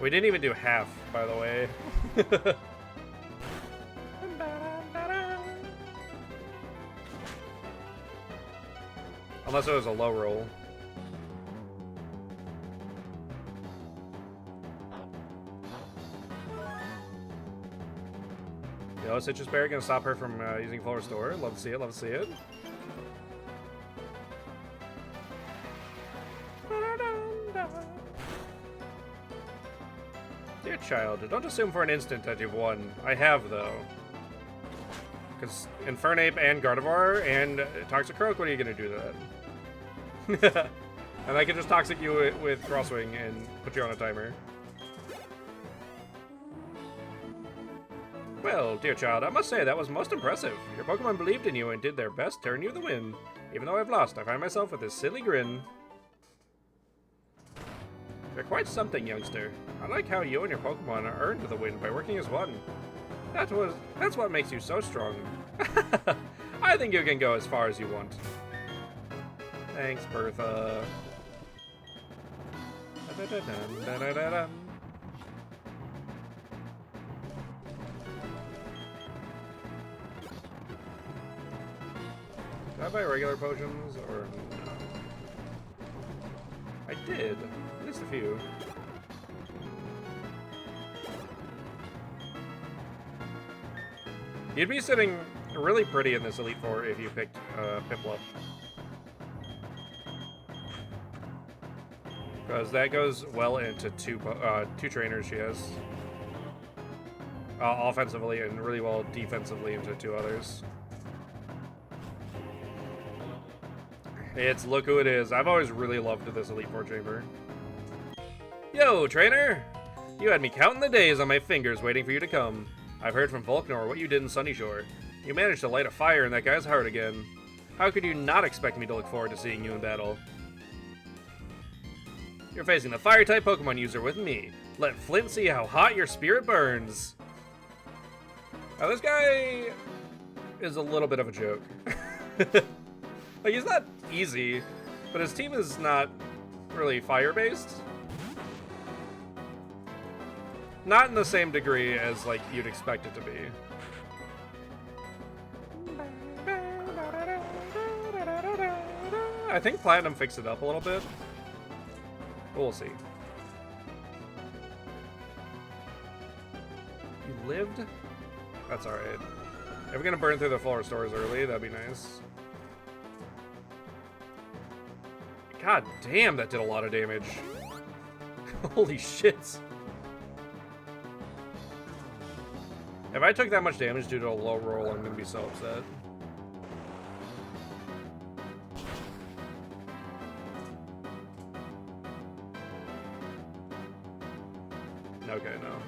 We didn't even do half, by the way. Unless it was a low roll. Yo, Citrus Berry gonna stop her from using full restore. Love to see it, love to see it. Dear child, don't assume for an instant that you've won. I have, though. Because Infernape and Gardevoir and Toxicroak, what are you gonna do to that? And I can just Toxic you with Crosswing and put you on a timer. Well, dear child, I must say that was most impressive. Your Pokemon believed in you and did their best to earn you the win. Even though I've lost, I find myself with this silly grin. You're quite something, youngster. I like how you and your Pokemon earned the win by working as one. That's what makes you so strong. I think you can go as far as you want. Thanks, Bertha. Da-da-da-dum. Did I buy regular potions, or no? I did. At least a few. You'd be sitting really pretty in this Elite Four if you picked Piplup. Because that goes well into two trainers she has. Offensively and really well defensively into 2 others. It's Look Who It Is. I've always really loved this Elite Four chamber. Yo, trainer! You had me counting the days on my fingers waiting for you to come. I've heard from Volknor what you did in Sunnyshore. You managed to light a fire in that guy's heart again. How could you not expect me to look forward to seeing you in battle? You're facing the Fire-type Pokemon user with me. Let Flint see how hot your spirit burns. Now, this guy is a little bit of a joke. Like, he's not easy, but his team is not really fire-based. Not in the same degree as, like, you'd expect it to be. I think Platinum fixed it up a little bit. We'll see. You lived? That's alright. If we're gonna burn through the full restores early, that'd be nice. God damn, that did a lot of damage. Holy shit. If I took that much damage due to a low roll, I'm gonna be so upset. Okay, no.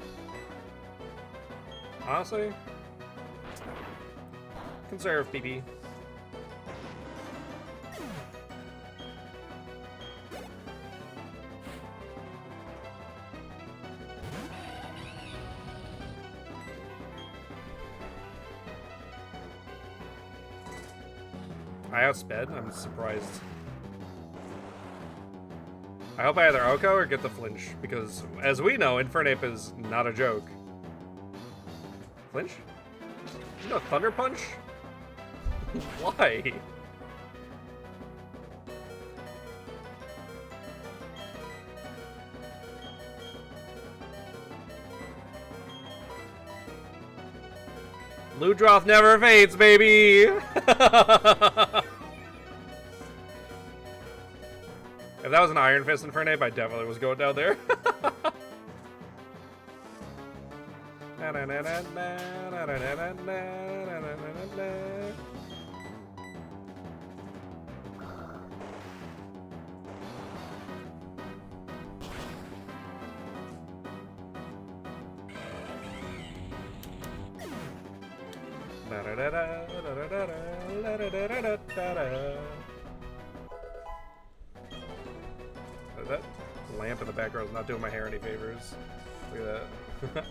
Honestly, conserve PP. I outsped? I'm surprised. I hope I either OHKO or get the flinch, because as we know, Infernape is not a joke. Flinch? No, Thunder Punch? Why? Ludroth never fades, baby! If that was an Iron Fist Infernape, I definitely was going down there. That lamp in the background is not doing my hair any favors. Look at that.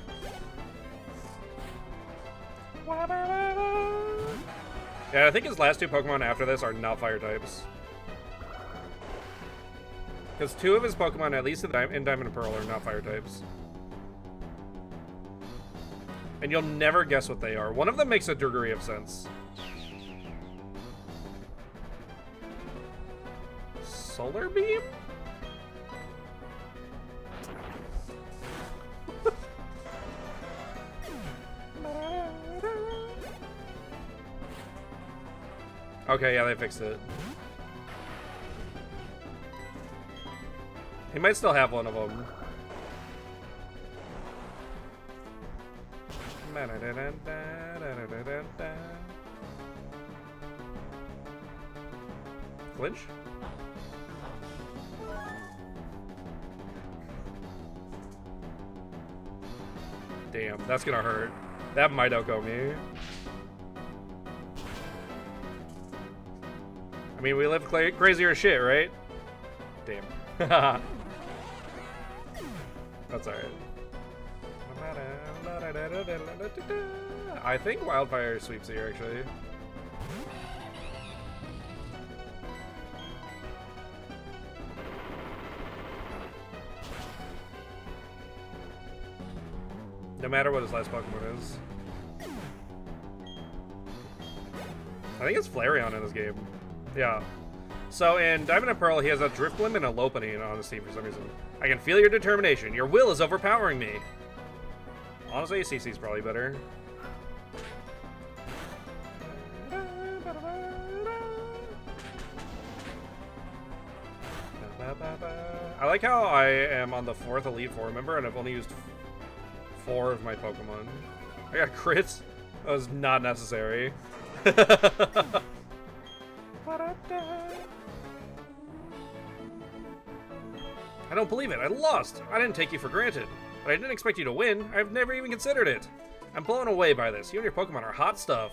Yeah, I think his last two Pokemon after this are not fire types. Because two of his Pokemon, at least in Diamond and Pearl, are not fire types. And you'll never guess what they are. One of them makes a degree of sense. Solar Beam? Okay, yeah, they fixed it. He might still have one of them. Flinch? Damn, that's gonna hurt. That might outgo me. I mean, we live crazier shit, right? Damn. That's alright. I think Wildfire sweeps here, actually. No matter what his last Pokemon is. I think it's Flareon in this game. Yeah. So in Diamond and Pearl, he has a Drifblim and a Lopunny on his team for some reason. I can feel your determination. Your will is overpowering me. Honestly, CC's probably better. I like how I am on the 4th Elite Four member and I've only used 4 of my Pokemon. I got crits. That was not necessary. I don't believe it. I lost. I didn't take you for granted. But I didn't expect you to win. I've never even considered it. I'm blown away by this. You and your Pokemon are hot stuff.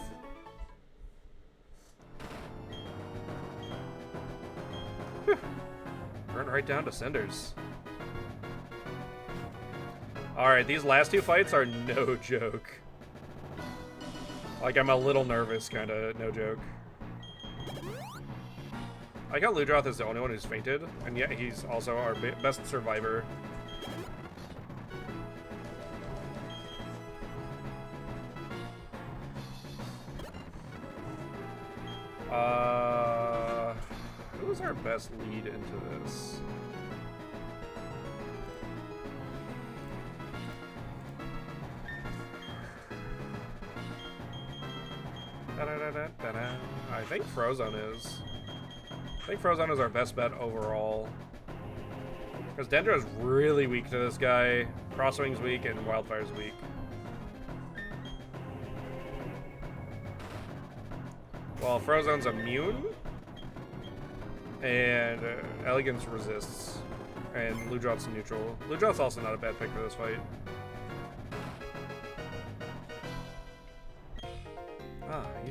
Whew. Burned right down to cinders. Alright, these last two fights are no joke. Like, I'm a little nervous, kinda, no joke. I like how Ludroth is the only one who's fainted, and yet he's also our best survivor. Who's our best lead into this? I think Frozone is. I think Frozone is our best bet overall. Because Dendro is really weak to this guy. Crosswing's weak and Wildfire's weak. Well, Frozone's immune. And Elegance resists. And Ludroth's neutral. Ludroth's also not a bad pick for this fight.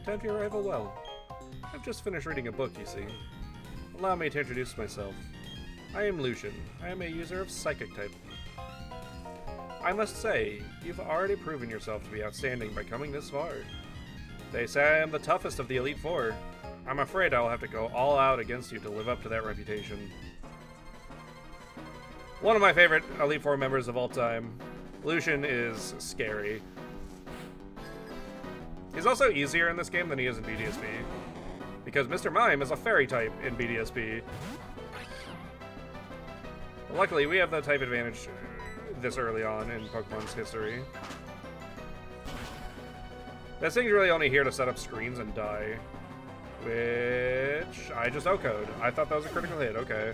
timed your arrival well. I've just finished reading a book, you see. Allow me to introduce myself. I am Lucian. I am a user of Psychic type. I must say, you've already proven yourself to be outstanding by coming this far. They say I am the toughest of the Elite Four. I'm afraid I will have to go all out against you to live up to that reputation. One of my favorite Elite Four members of all time. Lucian is scary. He's also easier in this game than he is in BDSP. Because Mr. Mime is a fairy type in BDSP. Luckily, we have the type advantage this early on in Pokemon's history. This thing's really only here to set up screens and die. Which I just O-code. I thought that was a critical hit, okay.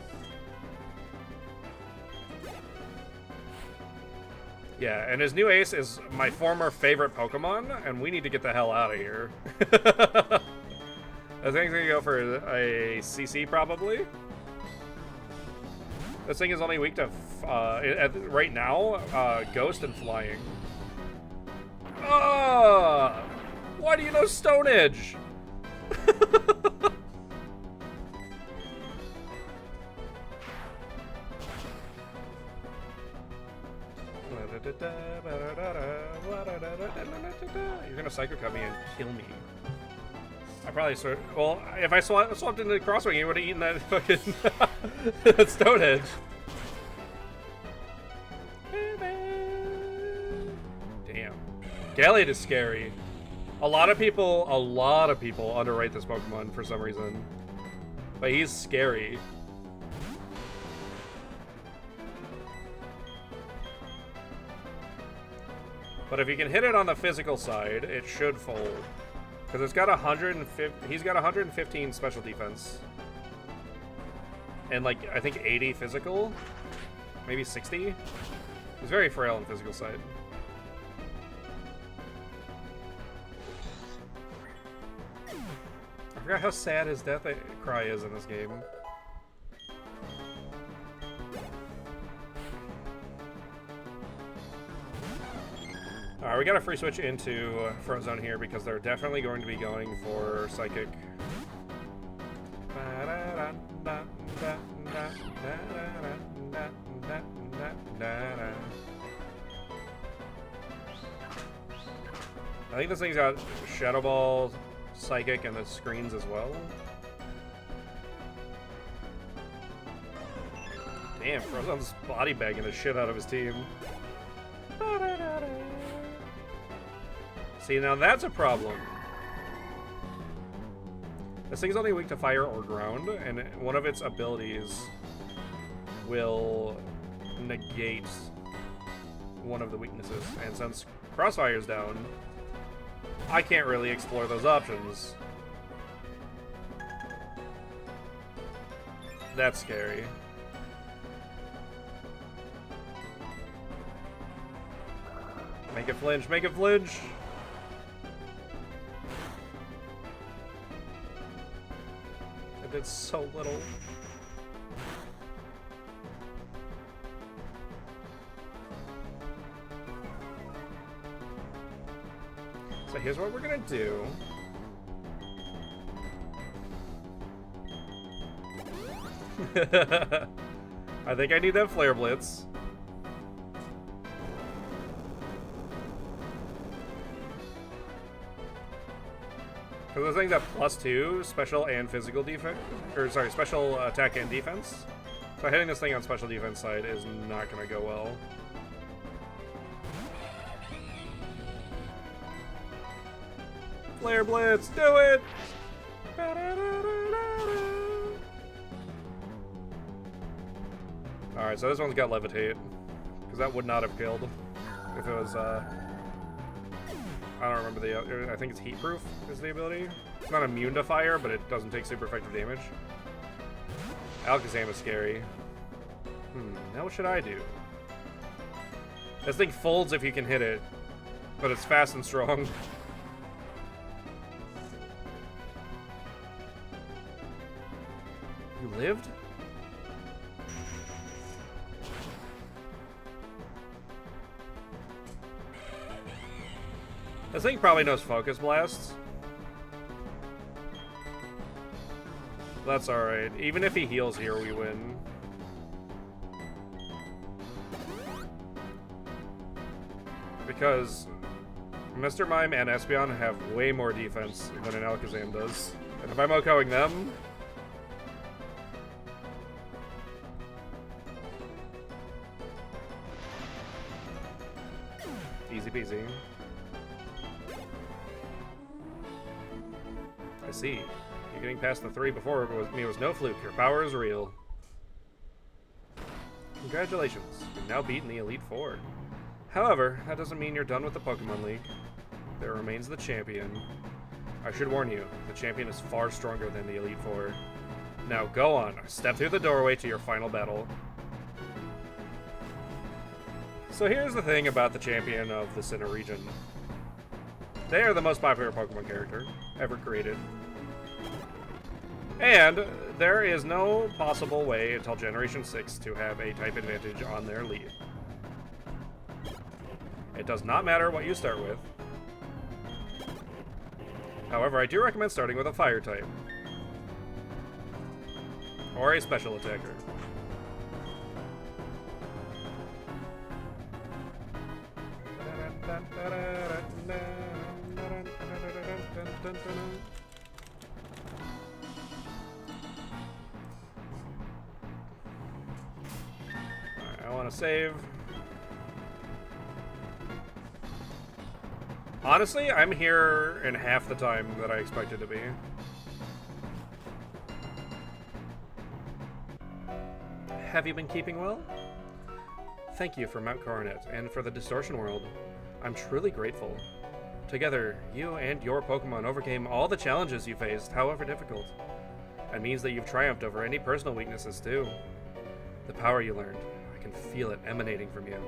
Yeah, and his new ace is my former favorite Pokemon, and we need to get the hell out of here. I think I'm gonna go for a CC, probably. This thing is only weak to, right now, Ghost and Flying. Why do you know Stone Edge? You're gonna Psycho Cut me and kill me. I probably sort. Well, if I swapped into Crosswing, you would have eaten that fucking that Stone Edge. Damn, Galliard is scary. A lot of people underrate this Pokemon for some reason, but he's scary. But if you can hit it on the physical side, it should fold. Because it's got 150, he's got 115 special defense. And like, I think 80 physical? Maybe 60? He's very frail on the physical side. I forgot how sad his death cry is in this game. Alright, we got a free switch into Frozone here because they're definitely going to be going for Psychic. I think this thing's got Shadow Ball, Psychic, and the screens as well. Damn, Frozone's body bagging the shit out of his team. See, now that's a problem. This thing's only weak to fire or ground, and one of its abilities will negate one of the weaknesses. And since Crossfire's down, I can't really explore those options. That's scary. Make it flinch, make it flinch! I did so little. So here's what we're gonna do. I think I need that Flare Blitz. Because those things have +2 special and physical defense, or sorry, special attack and defense. So hitting this thing on special defense side is not going to go well. Flare Blitz, do it! Alright, so this one's got Levitate. Because that would not have killed if it was, I don't remember the other. I think it's Heat Proof is the ability. It's not immune to fire, but it doesn't take super effective damage. Alakazam is scary. Now what should I do? This thing folds if you can hit it, but it's fast and strong. You lived? This thing probably knows Focus Blast. That's alright. Even if he heals here, we win. Because Mr. Mime and Espeon have way more defense than an Alakazam does. And if I'm OHKOing them... Easy peasy. I see. You're getting past the 3 before me was no fluke. Your power is real. Congratulations. You've now beaten the Elite Four. However, that doesn't mean you're done with the Pokemon League. There remains the champion. I should warn you, the champion is far stronger than the Elite Four. Now go on, step through the doorway to your final battle. So here's the thing about the champion of the Sinnoh region. They are the most popular Pokemon character ever created. And there is no possible way until Generation 6 to have a type advantage on their lead. It does not matter what you start with. However, I do recommend starting with a fire type. Or a special attacker. Alright, I want to save. Honestly, I'm here in half the time that I expected to be. Have you been keeping well? Thank you for Mount Coronet and for the Distortion World. I'm truly grateful. Together, you and your Pokemon overcame all the challenges you faced, however difficult. That means that you've triumphed over any personal weaknesses too. The power you learned, I can feel it emanating from you.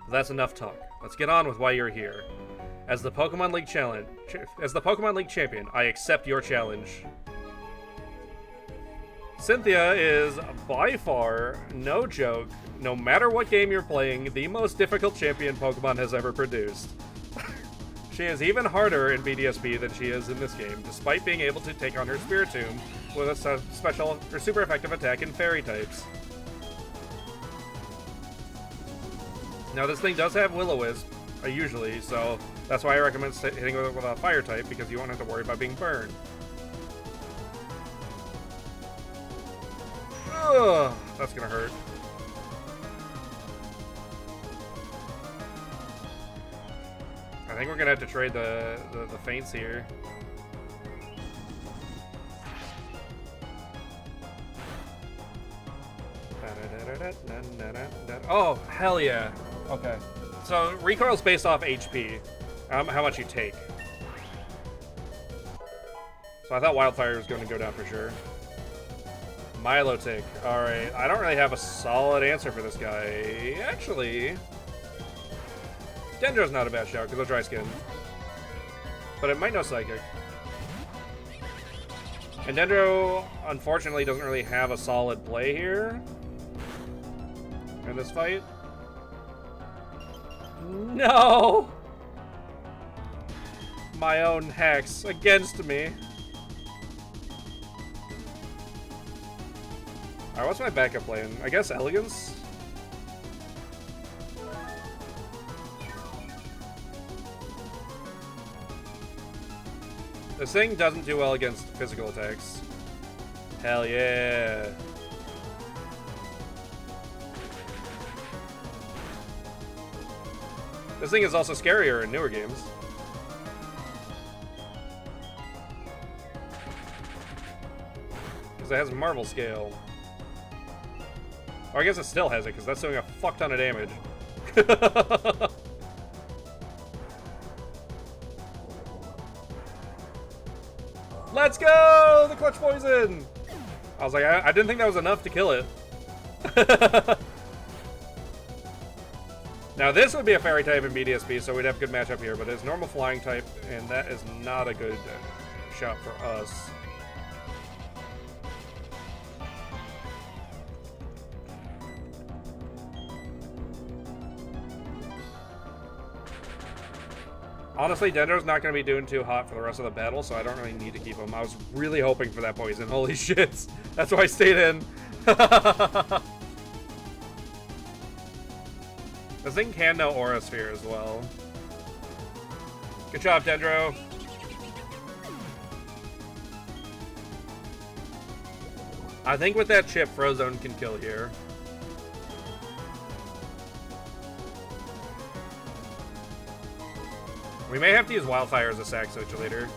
That's enough talk. Let's get on with why you're here. As the Pokemon League champion, I accept your challenge. Cynthia is by far, no joke, no matter what game you're playing, the most difficult champion Pokemon has ever produced. She is even harder in BDSP than she is in this game, despite being able to take on her Spiritomb with a special or super effective attack in Fairy types. Now this thing does have Will-O-Wisp, usually, so that's why I recommend hitting it with a fire type, because you won't have to worry about being burned. Ugh, that's gonna hurt. I think we're gonna have to trade the feints here. Oh, hell yeah. Okay. So, recoil's based off HP. How much you take. So I thought Wildfire was going to go down for sure. Milotic. Alright, I don't really have a solid answer for this guy. Actually, Dendro's not a bad shout, because of Dry Skin. But it might know Psychic. And Dendro, unfortunately, doesn't really have a solid play here in this fight. No! My own Hex against me. Alright, what's my backup plan? I guess Elegance? This thing doesn't do well against physical attacks. Hell yeah. This thing is also scarier in newer games. Because it has Marvel Scale. Or I guess it still has it, because that's doing a fuck ton of damage. Let's go! The Clutch Poison! I was like, I didn't think that was enough to kill it. Now this would be a Fairy type in BDSP, so we'd have a good matchup here, but it's normal Flying type, and that is not a good shot for us. Honestly, Dendro's not going to be doing too hot for the rest of the battle, so I don't really need to keep him. I was really hoping for that poison. Holy shit. That's why I stayed in. This thing can know Aura Sphere as well. Good job, Dendro. I think with that chip, Frozone can kill here. We may have to use Wildfire as a sack circulator.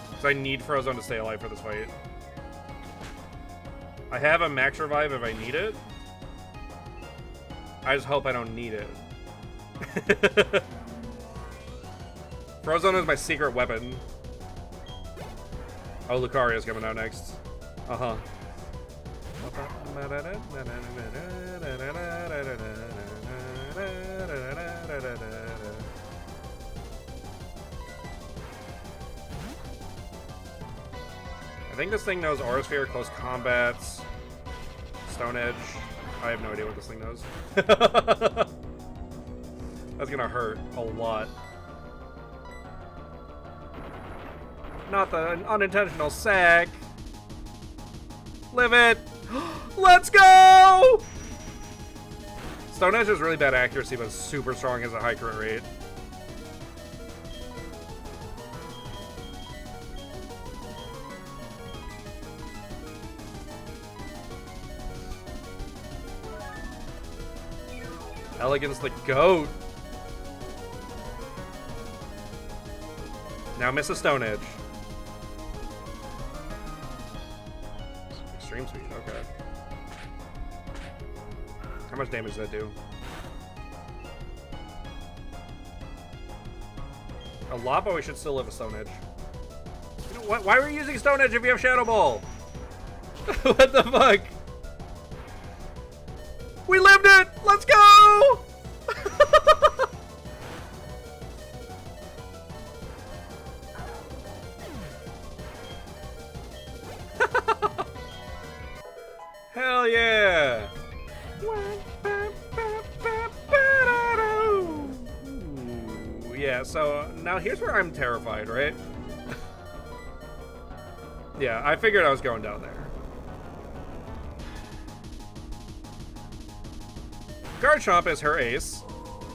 Because I need Frozone to stay alive for this fight. I have a max revive if I need it. I just hope I don't need it. Frozone is my secret weapon. Oh, Lucaria's coming out next. Uh-huh. I think this thing knows Aura Sphere, Close Combats, Stone Edge. I have no idea what this thing knows. That's gonna hurt a lot. Not the unintentional sack. Live it! Let's go! Stone Edge has really bad accuracy, but super strong, has a high crit rate. Elegance the GOAT. Now miss a Stone Edge. Extreme Speed, okay. How much damage does that do? A lot, but we should still live a Stone Edge. You know what? Why are we using Stone Edge if you have Shadow Ball? What the fuck? We lived it! Let's go! Hell yeah! Ooh, yeah, so now here's where I'm terrified, right? Yeah, I figured I was going down there. Garchomp is her ace.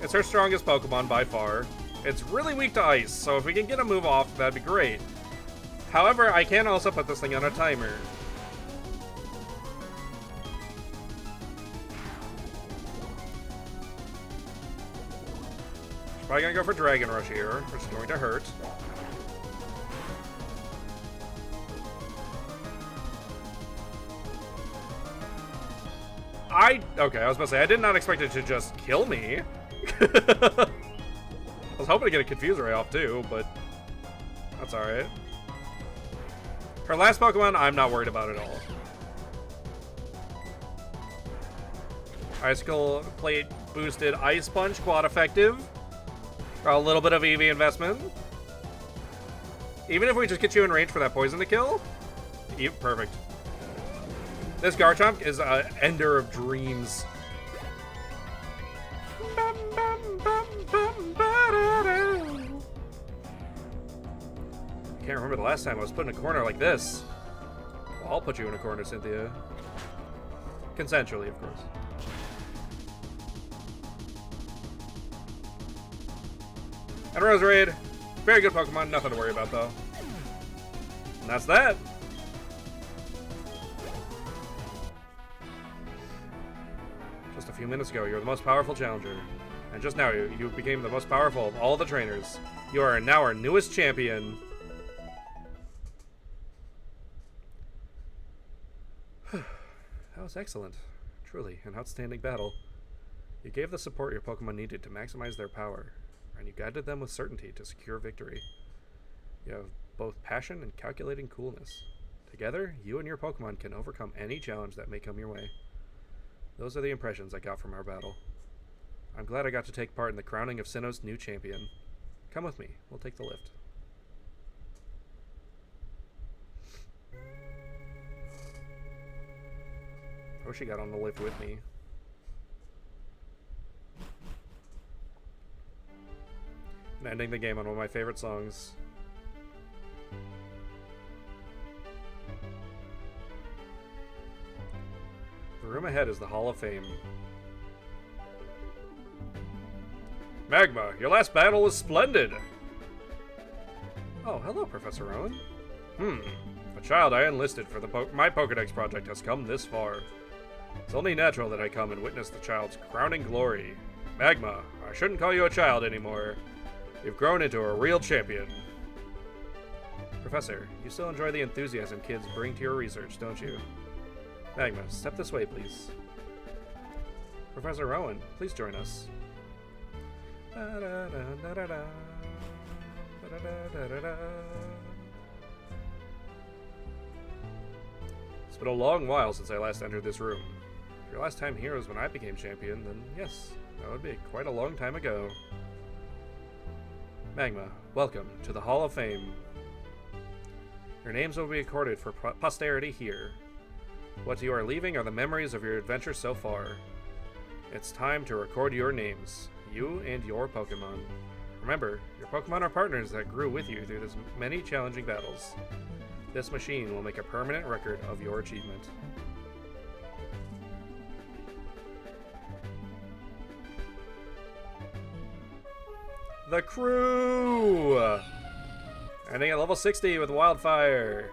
It's her strongest Pokemon by far. It's really weak to ice, so if we can get a move off, that'd be great. However, I can also put this thing on a timer. She's probably gonna go for Dragon Rush here, which is going to hurt. Okay, I was about to say, I did not expect it to just kill me. I was hoping to get a Confuse Ray off too, but that's alright. Her last Pokemon, I'm not worried about at all. Icicle Plate boosted Ice Punch, quad effective. A little bit of EV investment. Even if we just get you in range for that poison to kill, perfect. This Garchomp is an ender of dreams. I can't remember the last time I was put in a corner like this. Well, I'll put you in a corner, Cynthia. Consensually, of course. And Roserade, very good Pokemon, nothing to worry about though. And that's that. Just a few minutes ago, you were the most powerful challenger. And just now, you became the most powerful of all the trainers. You are now our newest champion. That was excellent. Truly, an outstanding battle. You gave the support your Pokemon needed to maximize their power, and you guided them with certainty to secure victory. You have both passion and calculating coolness. Together, you and your Pokemon can overcome any challenge that may come your way. Those are the impressions I got from our battle. I'm glad I got to take part in the crowning of Sinnoh's new champion. Come with me. We'll take the lift. I wish he got on the lift with me. And ending the game on one of my favorite songs. The room ahead is the Hall of Fame. Magma, your last battle was splendid! Oh, hello, Professor Rowan. The child I enlisted for my Pokedex project has come this far. It's only natural that I come and witness the child's crowning glory. Magma, I shouldn't call you a child anymore. You've grown into a real champion. Professor, you still enjoy the enthusiasm kids bring to your research, don't you? Magma, step this way, please. Professor Rowan, please join us. It's been a long while since I last entered this room. If your last time here was when I became champion, then yes, that would be quite a long time ago. Magma, welcome to the Hall of Fame. Your names will be recorded for posterity here. What you are leaving are the memories of your adventure so far. It's time to record your names, you and your Pokemon. Remember, your Pokemon are partners that grew with you through this many challenging battles. This machine will make a permanent record of your achievement. The crew! Ending at level 60 with Wildfire.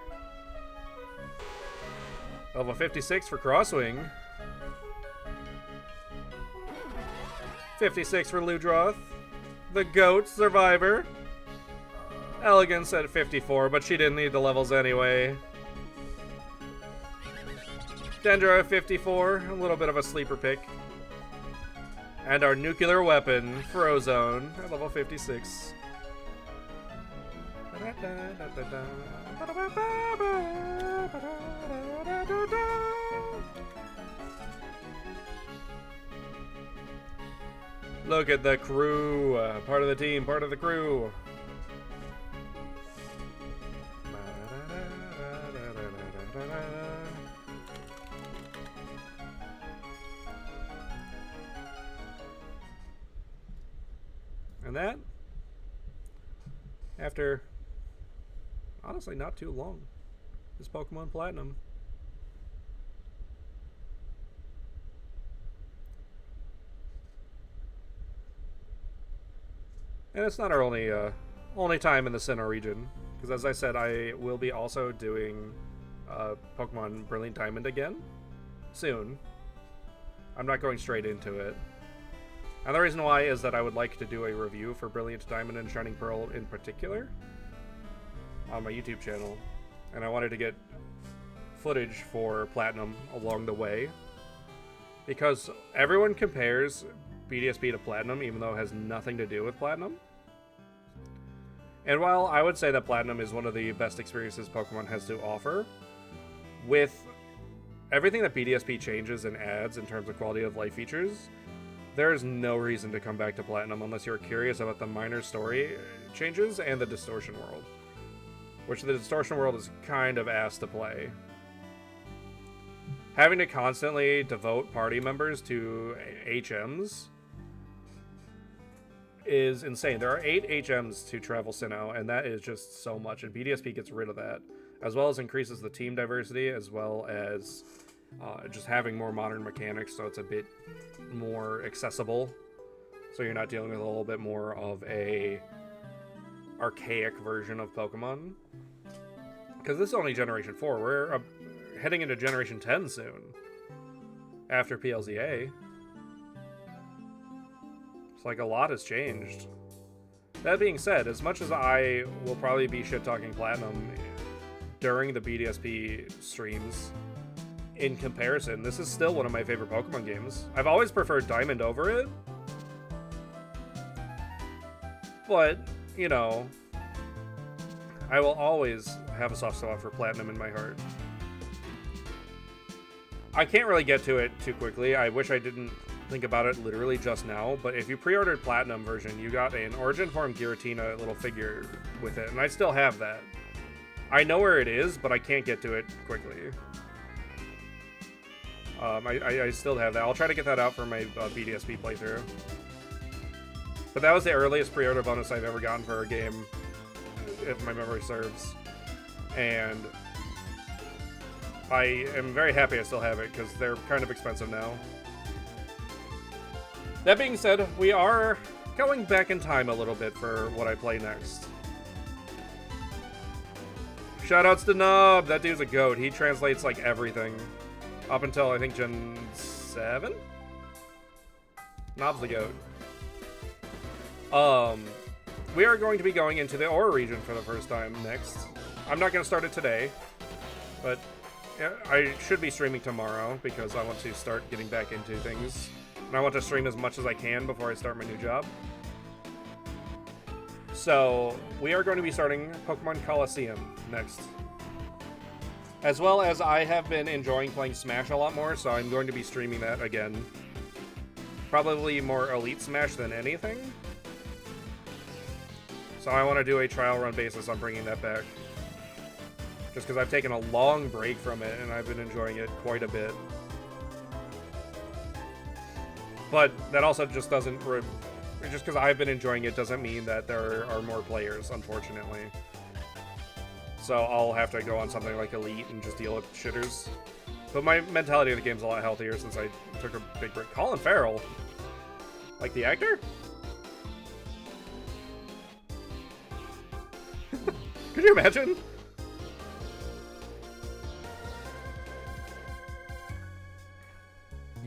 Level 56 for Crosswing. 56 for Ludroth. The GOAT Survivor. Elegance at 54, but she didn't need the levels anyway. Dendra at 54, a little bit of a sleeper pick. And our nuclear weapon, Frozone, at level 56. Look at the crew, part of the team, part of the crew. And that, after, honestly, not too long, is Pokemon Platinum. And it's not our only time in the Sinnoh region, because as I said, I will be also doing Pokemon Brilliant Diamond again soon. I'm not going straight into it. And the reason why is that I would like to do a review for Brilliant Diamond and Shining Pearl in particular on my YouTube channel. And I wanted to get footage for Platinum along the way, because everyone compares BDSP to Platinum, even though it has nothing to do with Platinum. And while I would say that Platinum is one of the best experiences Pokemon has to offer, with everything that BDSP changes and adds in terms of quality of life features, there is no reason to come back to Platinum unless you're curious about the minor story changes and the Distortion World, which the Distortion World is kind of ass to play. Having to constantly devote party members to HMs is insane. There are 8 HMs to travel Sinnoh, and that is just so much, and BDSP gets rid of that, as well as increases the team diversity, as well as just having more modern mechanics, so it's a bit more accessible, so you're not dealing with a little bit more of a archaic version of Pokemon. Because this is only Generation 4. We're heading into Generation 10 soon, after PLZA. It's like a lot has changed. That being said, as much as I will probably be shit-talking Platinum during the BDSP streams, in comparison, this is still one of my favorite Pokemon games. I've always preferred Diamond over it, but, you know, I will always have a soft spot for Platinum in my heart. I can't really get to it too quickly. I wish I didn't think about it literally just now, but if you pre-ordered Platinum version, you got an Origin Form Giratina little figure with it, and I still have that. I know where it is, but I can't get to it quickly. I still have that. I'll try to get that out for my BDSP playthrough. But that was the earliest pre-order bonus I've ever gotten for a game, if my memory serves. And I am very happy I still have it, because they're kind of expensive now. That being said, we are going back in time a little bit for what I play next. Shoutouts to Nub! That dude's a goat. He translates, like, everything. Up until, I think, Gen 7? Nob's the goat. We are going to be going into the Aura region for the first time next. I'm not going to start it today, but I should be streaming tomorrow because I want to start getting back into things. And I want to stream as much as I can before I start my new job. So, we are going to be starting Pokemon Coliseum next. As well as I have been enjoying playing Smash a lot more, so I'm going to be streaming that again. Probably more Elite Smash than anything. So I want to do a trial run basis on bringing that back. Just because I've taken a long break from it, and I've been enjoying it quite a bit. But that also just doesn't... Just because I've been enjoying it doesn't mean that there are more players, unfortunately. So I'll have to go on something like Elite and just deal with shitters. But my mentality of the game's a lot healthier since I took a big break. Colin Farrell? Like the actor? Could you imagine?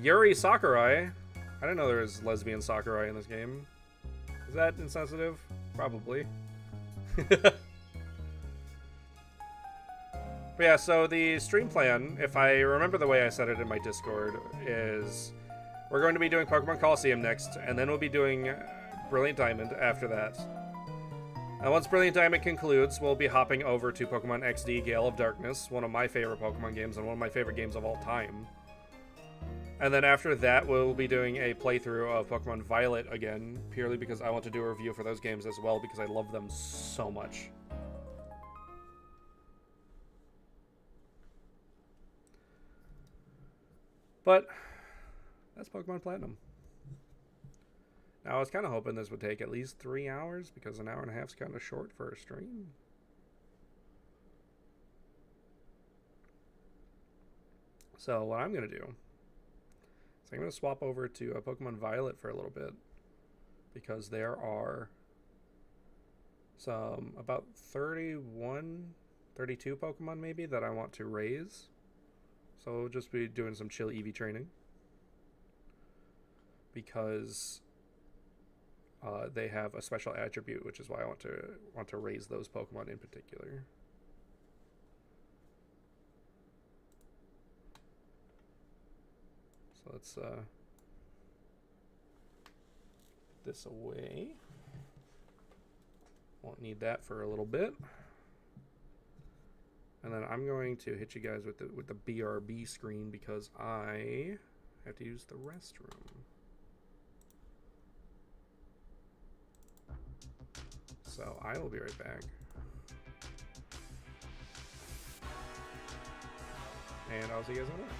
Yuri Sakurai. I didn't know there was lesbian Sakurai in this game. Is that insensitive? Probably. But yeah, so the stream plan, if I remember the way I said it in my Discord, is we're going to be doing Pokemon Coliseum next, and then we'll be doing Brilliant Diamond after that. And once Brilliant Diamond concludes, we'll be hopping over to Pokemon XD Gale of Darkness, one of my favorite Pokemon games and one of my favorite games of all time. And then after that, we'll be doing a playthrough of Pokemon Violet again, purely because I want to do a review for those games as well, because I love them so much. But that's Pokemon Platinum. Now, I was kind of hoping this would take at least 3 hours, because an hour and a half is kind of short for a stream. So what I'm going to do... I'm going to swap over to Pokemon Violet for a little bit, because there are some about 31, 32 Pokemon maybe that I want to raise. So we'll just be doing some chill EV training, because they have a special attribute, which is why I want to raise those Pokemon in particular. So let's put this away. Won't need that for a little bit. And then I'm going to hit you guys with the BRB screen because I have to use the restroom. So I will be right back. And I'll see you guys in a minute.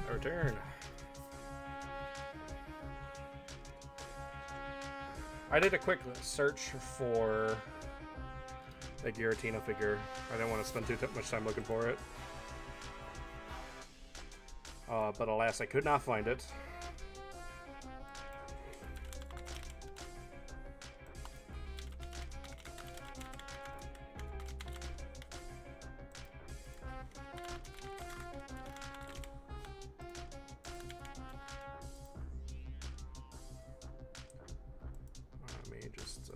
I return. I did a quick search for the Giratina figure. I didn't want to spend too much time looking for it. But alas, I could not find it. Let me just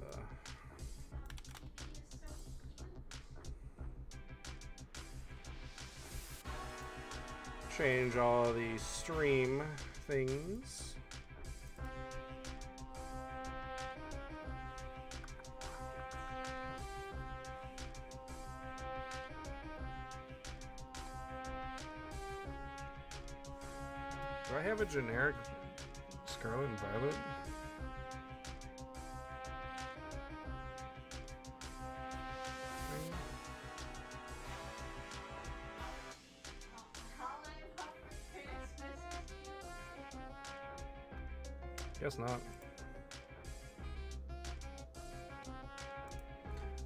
change all the stream things. Do I have a generic Scarlet and Violet? Guess not.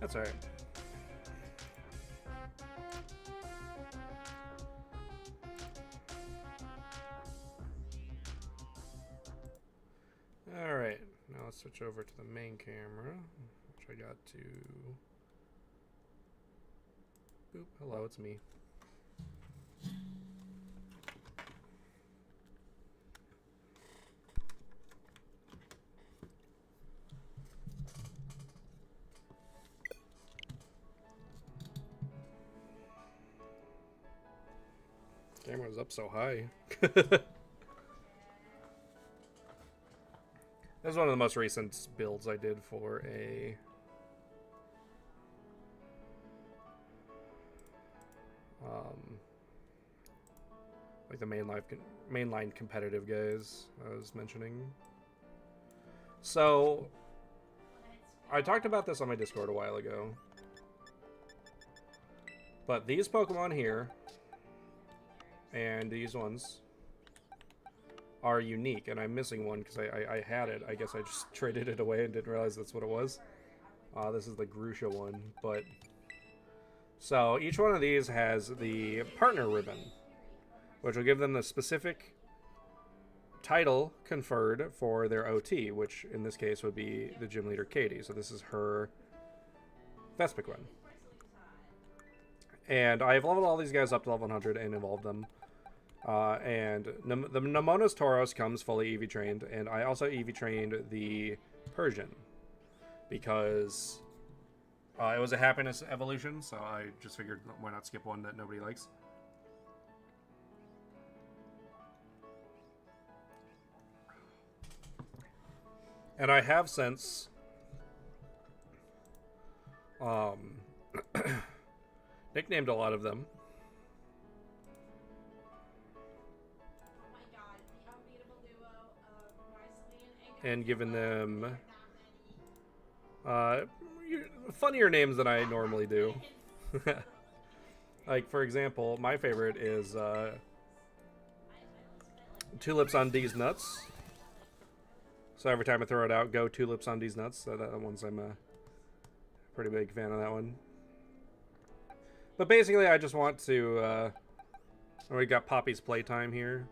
That's alright. Alright, now let's switch over to the main camera, which I got to... Boop, hello, it's me. Camera's up so high. That's one of the most recent builds I did for a like the mainline competitive guys I was mentioning. So I talked about this on my Discord a while ago, but these Pokemon here and these ones are unique, and I'm missing one because I had it. I guess I just traded it away and didn't realize that's what it was. This is the Grusha one, but... So, each one of these has the partner ribbon, which will give them the specific title conferred for their OT, which in this case would be the gym leader Katie. So this is her Vespiquen. And I've leveled all these guys up to level 100 and evolved them. And the Nemonas Tauros comes fully EV trained, and I also EV trained the Persian because it was a happiness evolution, so I just figured why not skip one that nobody likes. And I have since nicknamed a lot of them. And given them funnier names than I normally do. Like, for example, my favorite is Tulips on D's Nuts. So every time I throw it out, go Tulips on D's Nuts. So that one's, I'm a pretty big fan of that one. But basically, I just want to... we got Poppy's Playtime here.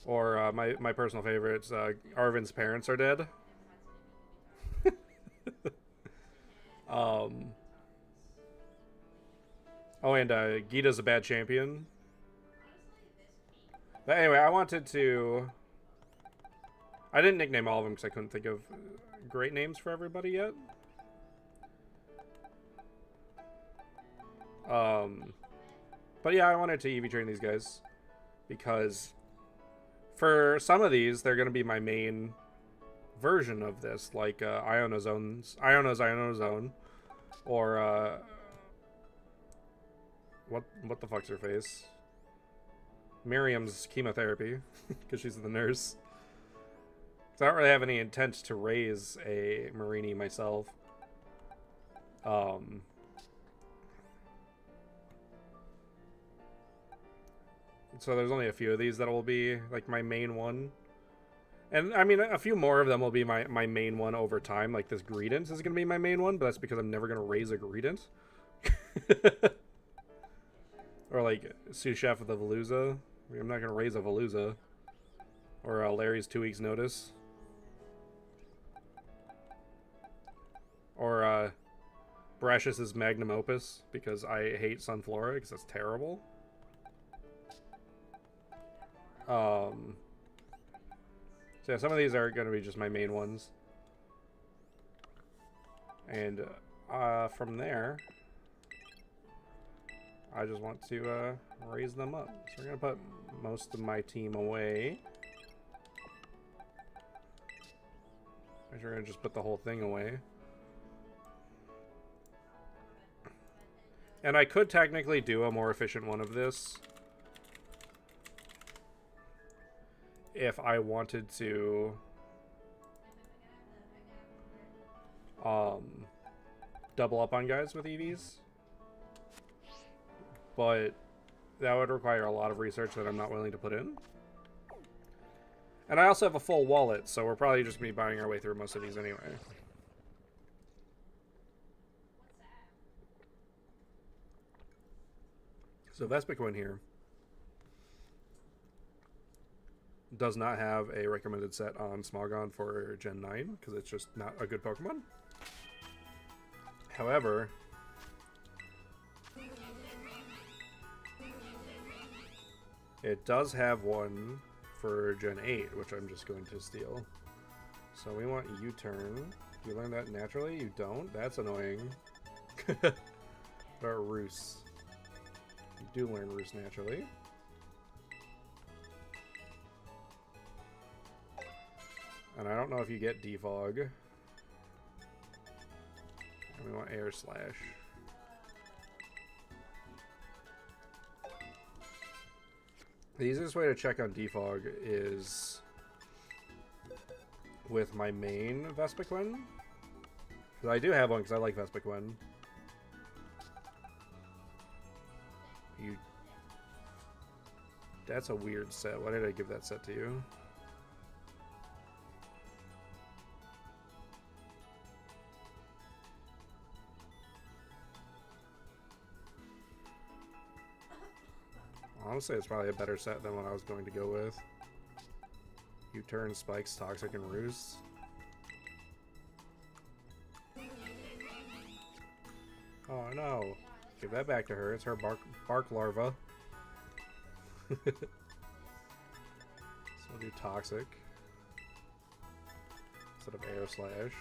Or my personal favorites, Arvin's parents are dead. Oh, and Gita's a bad champion. But anyway, I wanted to... I didn't nickname all of them because I couldn't think of great names for everybody yet. But yeah, I wanted to EV train these guys because... For some of these, they're going to be my main version of this, like Iono's Ionozone, or what the fuck's her face? Miriam's chemotherapy, because she's the nurse. So I don't really have any intent to raise a Marini myself. So there's only a few of these that will be like my main one. And I mean, a few more of them will be my main one over time. Like this Greedent is going to be my main one, but that's because I'm never going to raise a Greedent. Or like sous chef of the Veluza. I'm not going to raise a Veluza. Or Larry's 2 weeks notice. Or Brashus's magnum opus, because I hate Sunflora, because that's terrible. So yeah, some of these are going to be just my main ones. And from there, I just want to raise them up. So we're going to put most of my team away. We're going to just put the whole thing away. And I could technically do a more efficient one of this if I wanted to double up on guys with EVs. But that would require a lot of research that I'm not willing to put in. And I also have a full wallet, so we're probably just going to be buying our way through most of these anyway. So Vespiquen here does not have a recommended set on Smogon for Gen 9, because it's just not a good Pokemon. However, it does have one for Gen 8, which I'm just going to steal. So we want U-turn. You learn that naturally? You don't? That's annoying. What about Roost? You do learn Roost naturally. And I don't know if you get Defog. And we want Air Slash. The easiest way to check on Defog is with my main Vespiquen. Because I do have one, because I like Vespiquen. That's a weird set. Why did I give that set to you? Honestly, it's probably a better set than what I was going to go with. U-turn, Spikes, Toxic, and Roost. Oh no. Give that back to her. It's her bark larva. So we'll do Toxic instead of Air Slash.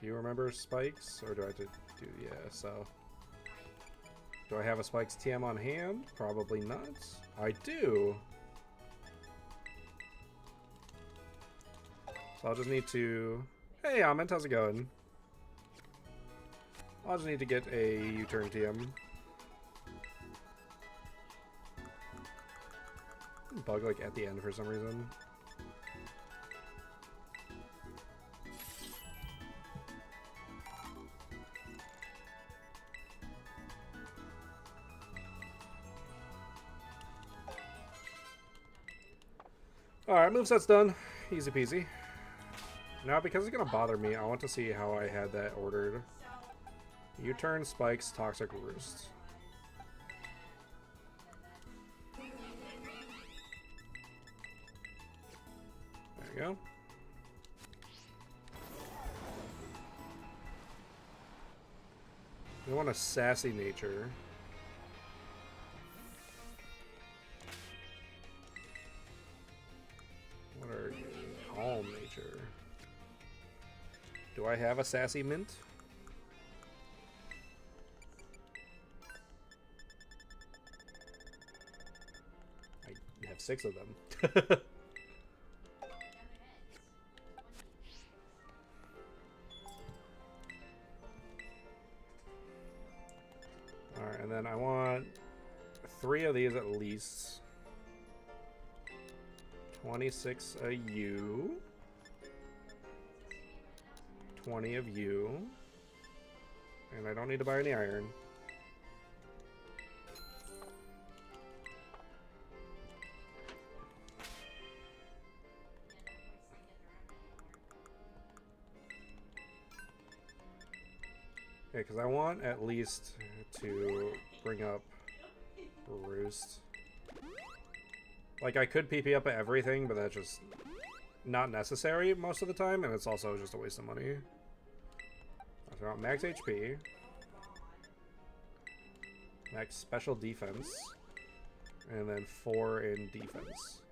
Do you remember Spikes? Or do I have to do... Yeah, so... Do I have a Spikes TM on hand? Probably not. I do! So I'll just need to... Hey, Ament, how's it going? I'll just need to get a U-turn TM. Bug like at the end for some reason. Alright, moveset's done. Easy peasy. Now, because it's gonna bother me, I want to see how I had that ordered. U-turn, Spikes, Toxic, Roost. There you go. We want a sassy nature. What are you? Calm nature. Do I have a sassy mint? I have 6 of them. Alright, and then I want 3 of these at least. 26 a U. 20 of U. And I don't need to buy any iron. Yeah, because I want at least to bring up Roost. Like, I could PP up at everything, but that's just not necessary most of the time, and it's also just a waste of money. So I want max HP. Max special defense. And then 4 in defense.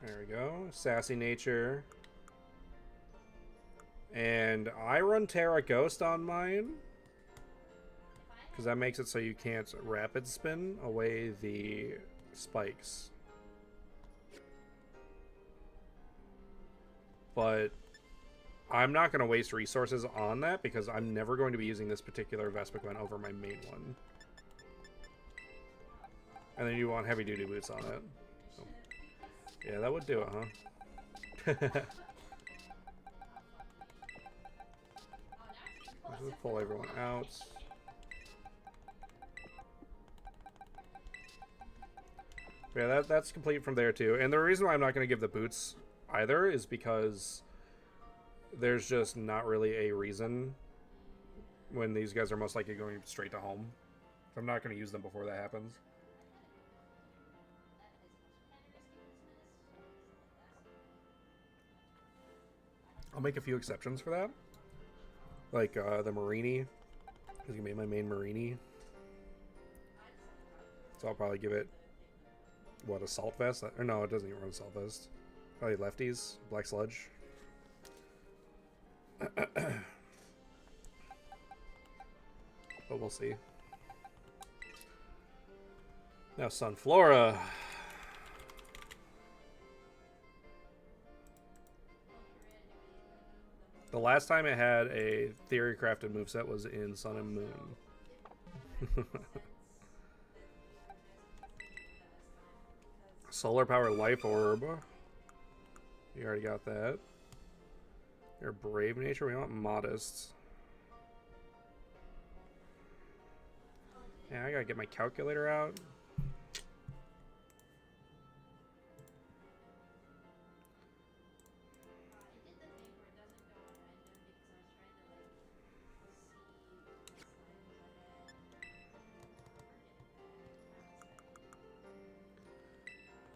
There we go. Sassy nature. And I run Terra Ghost on mine. Because that makes it so you can't rapid spin away the spikes. But I'm not going to waste resources on that because I'm never going to be using this particular Vespiquen over my main one. And then you want heavy duty boots on it. So, yeah, that would do it, huh? Let's just pull everyone out. Yeah, that's complete from there too. And the reason why I'm not going to give the boots either is because there's just not really a reason when these guys are most likely going straight to home. So I'm not going to use them before that happens. I'll make a few exceptions for that. Like the Marini is going to be my main Marini. So I'll probably give it, what, Assault Vest? Or no, it doesn't even run Assault Vest. Probably Lefties, Black Sludge. But we'll see. Now Sunflora. The last time it had a theory crafted moveset was in Sun and Moon. Solar Power Life Orb. You already got that. You're Brave Nature. We want Modest. Yeah, I gotta get my calculator out.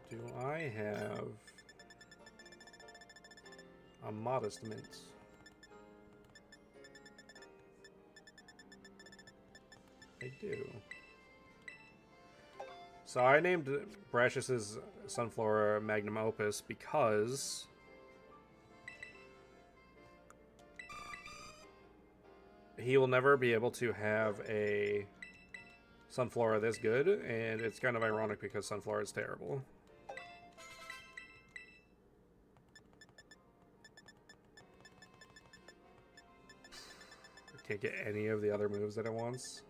Do I have a Modest Mint? I do. So I named Brashus's Sunflora Magnum Opus because he will never be able to have a Sunflora this good, and it's kind of ironic because Sunflora is terrible. I can't get any of the other moves that it wants,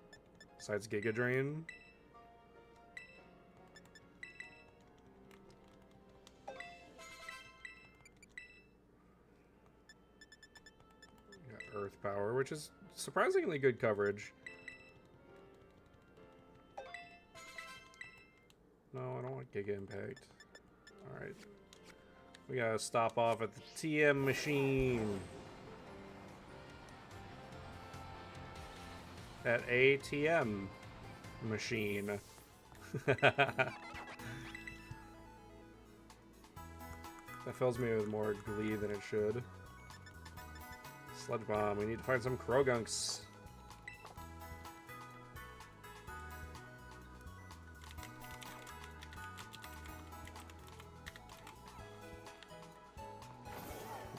besides Giga Drain. Got Earth Power, which is surprisingly good coverage. No, I don't want Giga Impact. Alright. We gotta stop off at the TM machine. That ATM machine. That fills me with more glee than it should. Sludge Bomb. We need to find some Krogunks.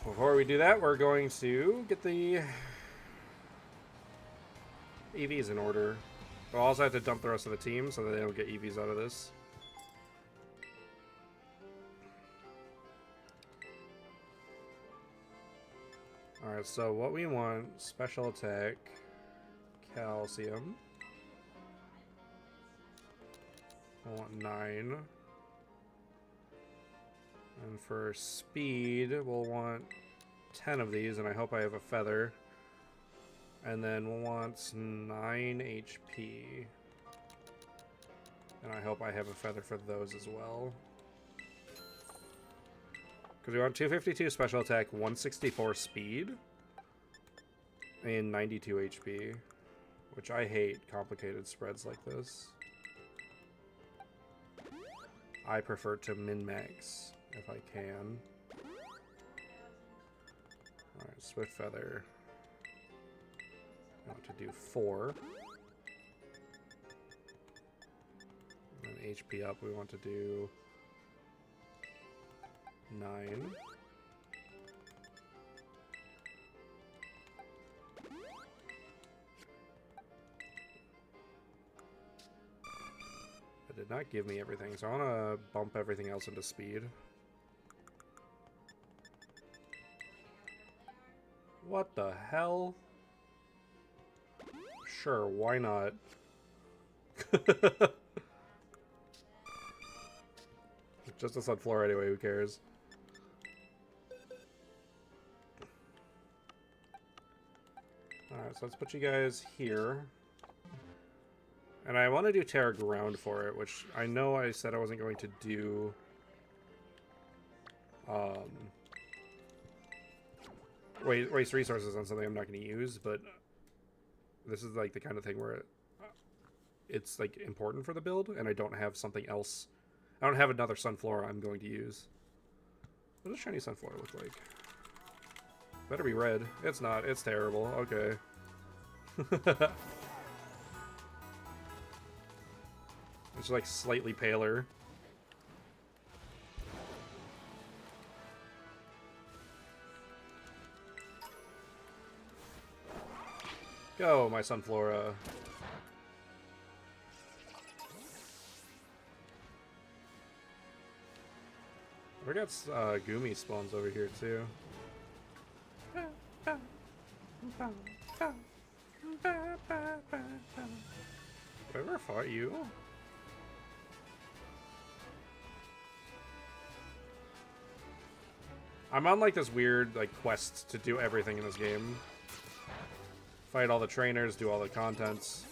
Before we do that, we're going to get the EVs in order. We'll also have to dump the rest of the team so that they don't get EVs out of this. Alright, so what we want, special attack, calcium. I want 9. And for speed, we'll want 10 of these, and I hope I have a feather. And then we'll want 9 HP. And I hope I have a feather for those as well. Because we want 252 special attack, 164 speed, and 92 HP. Which I hate complicated spreads like this. I prefer to min-max if I can. Alright, Swift Feather. I want to do 4. And then HP up, we want to do 9. It did not give me everything, so I want to bump everything else into speed. What the hell? Sure, why not? Just a Sunflower anyway, who cares? Alright, so let's put you guys here. And I want to do Terra Ground for it, which I know I said I wasn't going to do. Waste resources on something I'm not going to use, but this is like the kind of thing where it's like important for the build, and I don't have something else. I don't have another Sunflora I'm going to use. What does shiny Sunflora look like? Better be red. It's not. It's terrible. Okay. It's like slightly paler. Go, my Sunflora. We got Goomy spawns over here too. Have I ever fought you? I'm on like this weird like quest to do everything in this game. Fight all the trainers, do all the contents.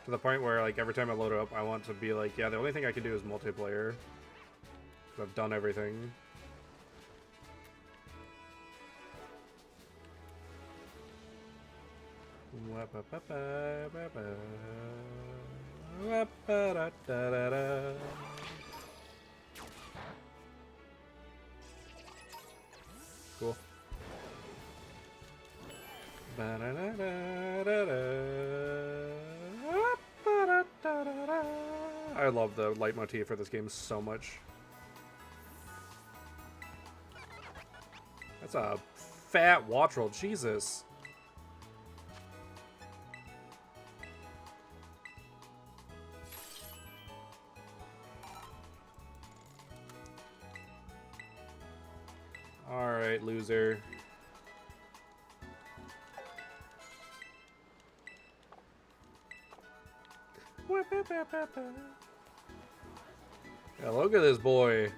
To the point where like every time I load it up, I want to be like, yeah, the only thing I can do is multiplayer. 'Cause I've done everything. Cool. I love the leitmotif for this game so much. That's a fat Wattrel, Jesus. Alright, loser. Yeah, look at this boy.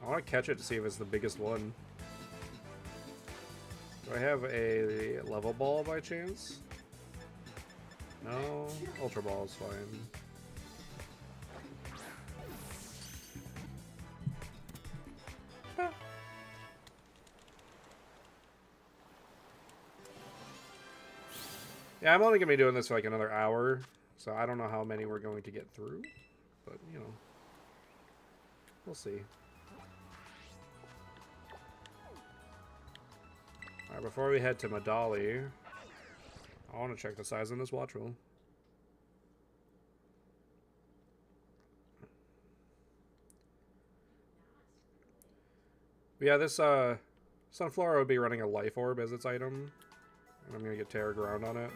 I want to catch it to see if it's the biggest one. Do I have a level ball by chance? No? Ultra Ball is fine. Yeah, I'm only going to be doing this for like another hour, so I don't know how many we're going to get through, but, you know, we'll see. Alright, before we head to Madali, I want to check the size on this Wattrel. But yeah, this Sunflora would be running a Life Orb as its item, and I'm going to get Terra Ground on it.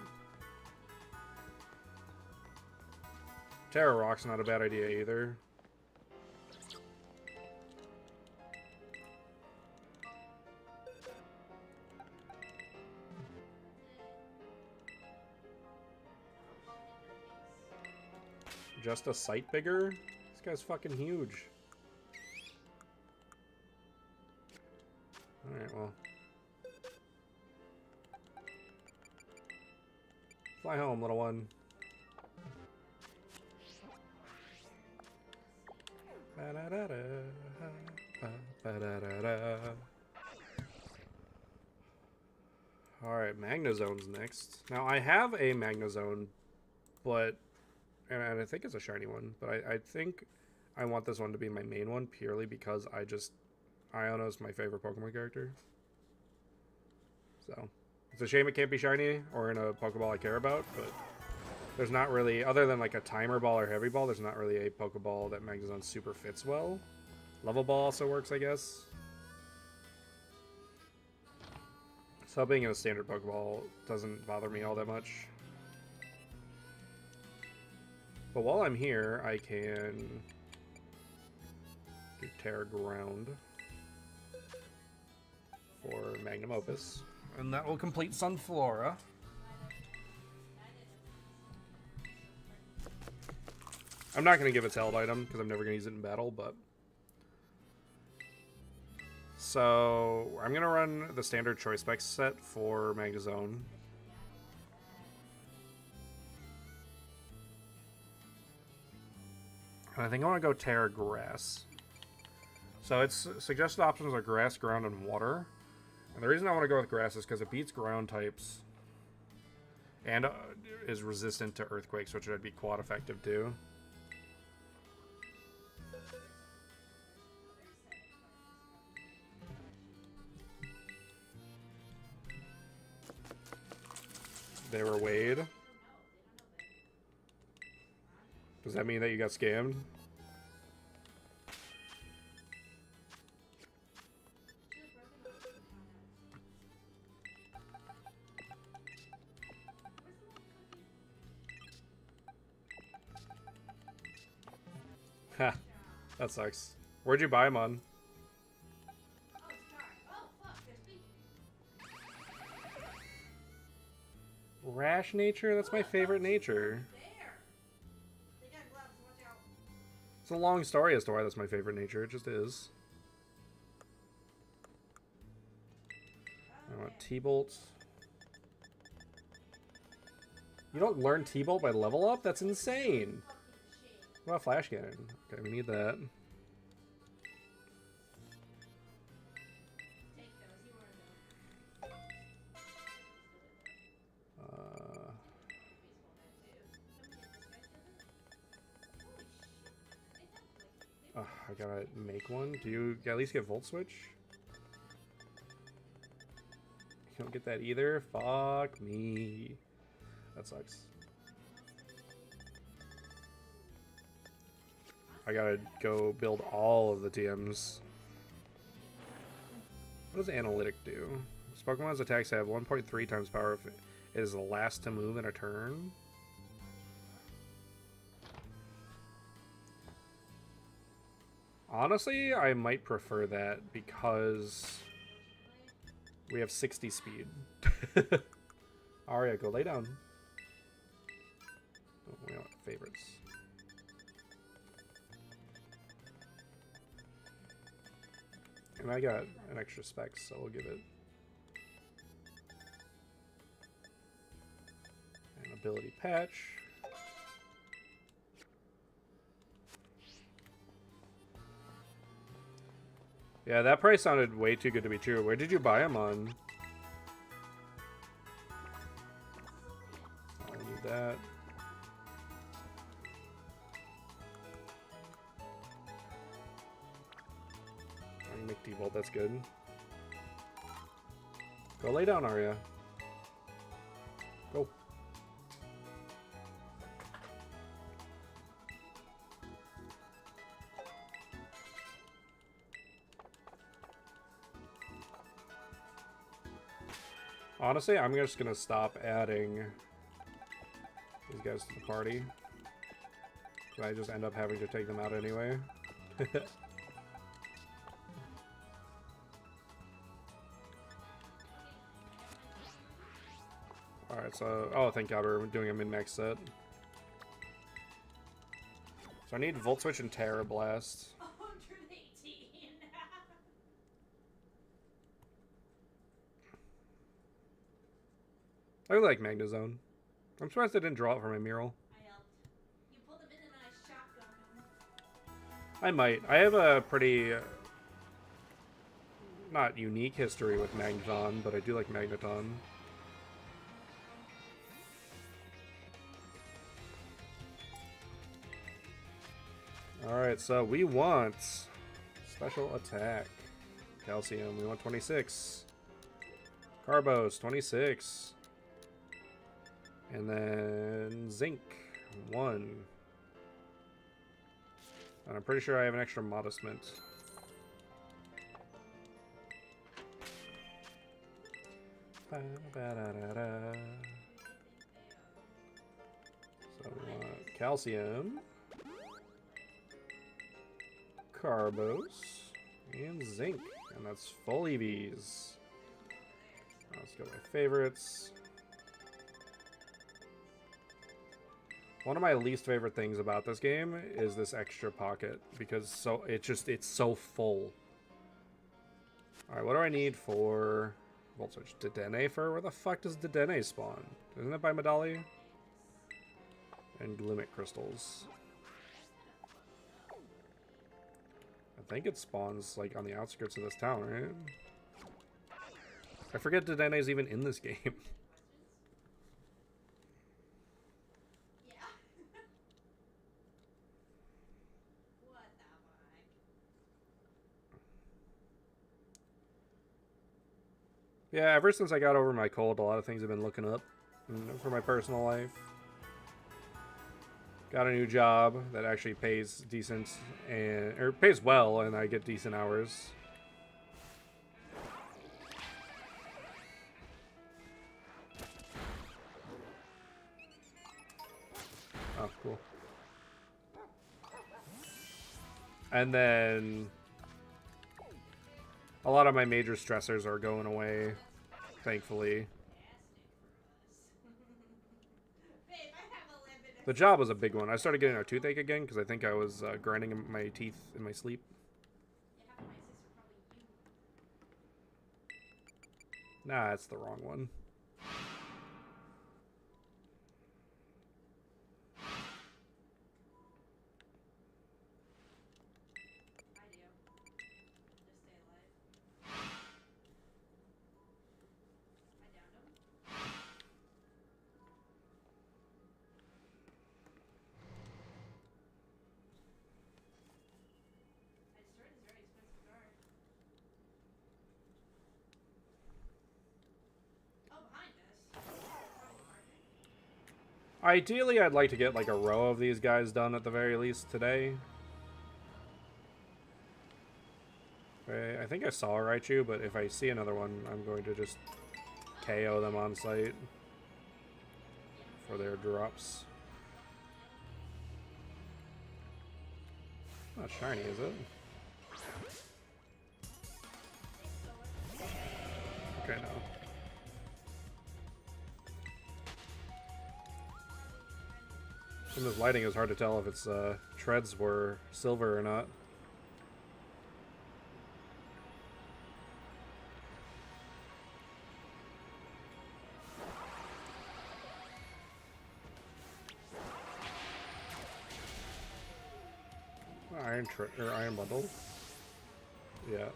Terra Rock's not a bad idea either. Just a sight bigger? This guy's fucking huge. Alright, well. Fly home, little one. Alright, Magnezone's next. Now, I have a Magnezone, but... And I think it's a shiny one, but I think I want this one to be my main one purely because Iono's my favorite Pokemon character. So, it's a shame it can't be shiny or in a Pokeball I care about, but there's not really, other than like a Timer Ball or Heavy Ball, there's not really a Pokeball that Magnezone super fits well. Level Ball also works, I guess. So being in a standard Pokeball doesn't bother me all that much. But while I'm here, I can do Terra Ground for Magnum Opus. And that will complete Sunflora. I'm not going to give it Held Item because I'm never going to use it in battle, but... So, I'm going to run the standard Choice Spec set for Magnezone. And I think I want to go Terra Grass. So its suggested options are Grass, Ground, and Water. And the reason I want to go with Grass is because it beats Ground types. And is resistant to Earthquakes, which would be quad effective too. They were Wade. Does that mean that you got scammed? Ha, that sucks. Where'd you buy them on? Rash Nature? That's my favorite nature. It's a long story as to why that's my favorite nature. It just is. I want T-Bolt. You don't learn T-Bolt by level up? That's insane. What about Flash Cannon? Okay, we need that. I gotta make one. Do you at least get Volt Switch? You don't get that either? Fuck me. That sucks. I gotta go build all of the TMs. What does Analytic do? This Pokemon's attacks have 1.3 times power if it is the last to move in a turn. Honestly, I might prefer that because we have 60 speed. Aria, go lay down. Oh, we want favorites. And I got an extra spec, so we'll give it an ability patch. Yeah, that price sounded way too good to be true. Where did you buy them on? I need that. I can make T-Bolt, that's good. Go lay down, Arya. Go. Honestly, I'm just gonna stop adding these guys to the party. I just end up having to take them out anyway. Alright, so... Oh, thank God we're doing a min-max set. So I need Volt Switch and Terra Blast. 118. I really like Magnezone. I'm surprised I didn't draw it for my mural. I helped. You pulled him into my shotgun. I might. I have a pretty not unique history with Magneton, but I do like Magneton. Alright, so we want special attack. Calcium, we want 26. Carbos, 26. And then zinc, 1. And I'm pretty sure I have an extra modestment. So we want calcium, carbos, and zinc. And that's full EVs. Let's go with my favorites. One of my least favorite things about this game is this extra pocket, because it's so full. Alright, what do I need for Volt Switch? Dedenne fur? Where the fuck does Dedenne spawn? Isn't it by Medali? And Glimmet crystals. I think it spawns like on the outskirts of this town, right? I forget Dedenne is even in this game. Yeah, ever since I got over my cold, a lot of things have been looking up for my personal life. Got a new job that actually pays decent, or pays well, and I get decent hours. Oh, cool. And then a lot of my major stressors are going away, thankfully. The job was a big one. I started getting a toothache again because I think I was grinding my teeth in my sleep. Nah, that's the wrong one. Ideally, I'd like to get like a row of these guys done at the very least today. Okay, I think I saw a Raichu, but if I see another one, I'm going to just KO them on site for their drops. Not shiny, is it? Okay, no. From this lighting, it's hard to tell if its treads were silver or not. Iron bundle. Yeah.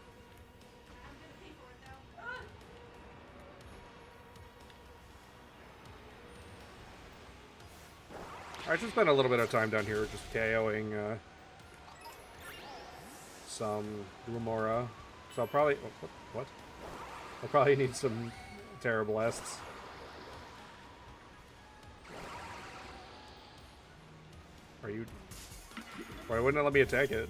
I just spent a little bit of time down here just KOing some Lumora. So I'll probably... Oh, what? I'll probably need some Terra Blasts. Are you... Why wouldn't it let me attack it?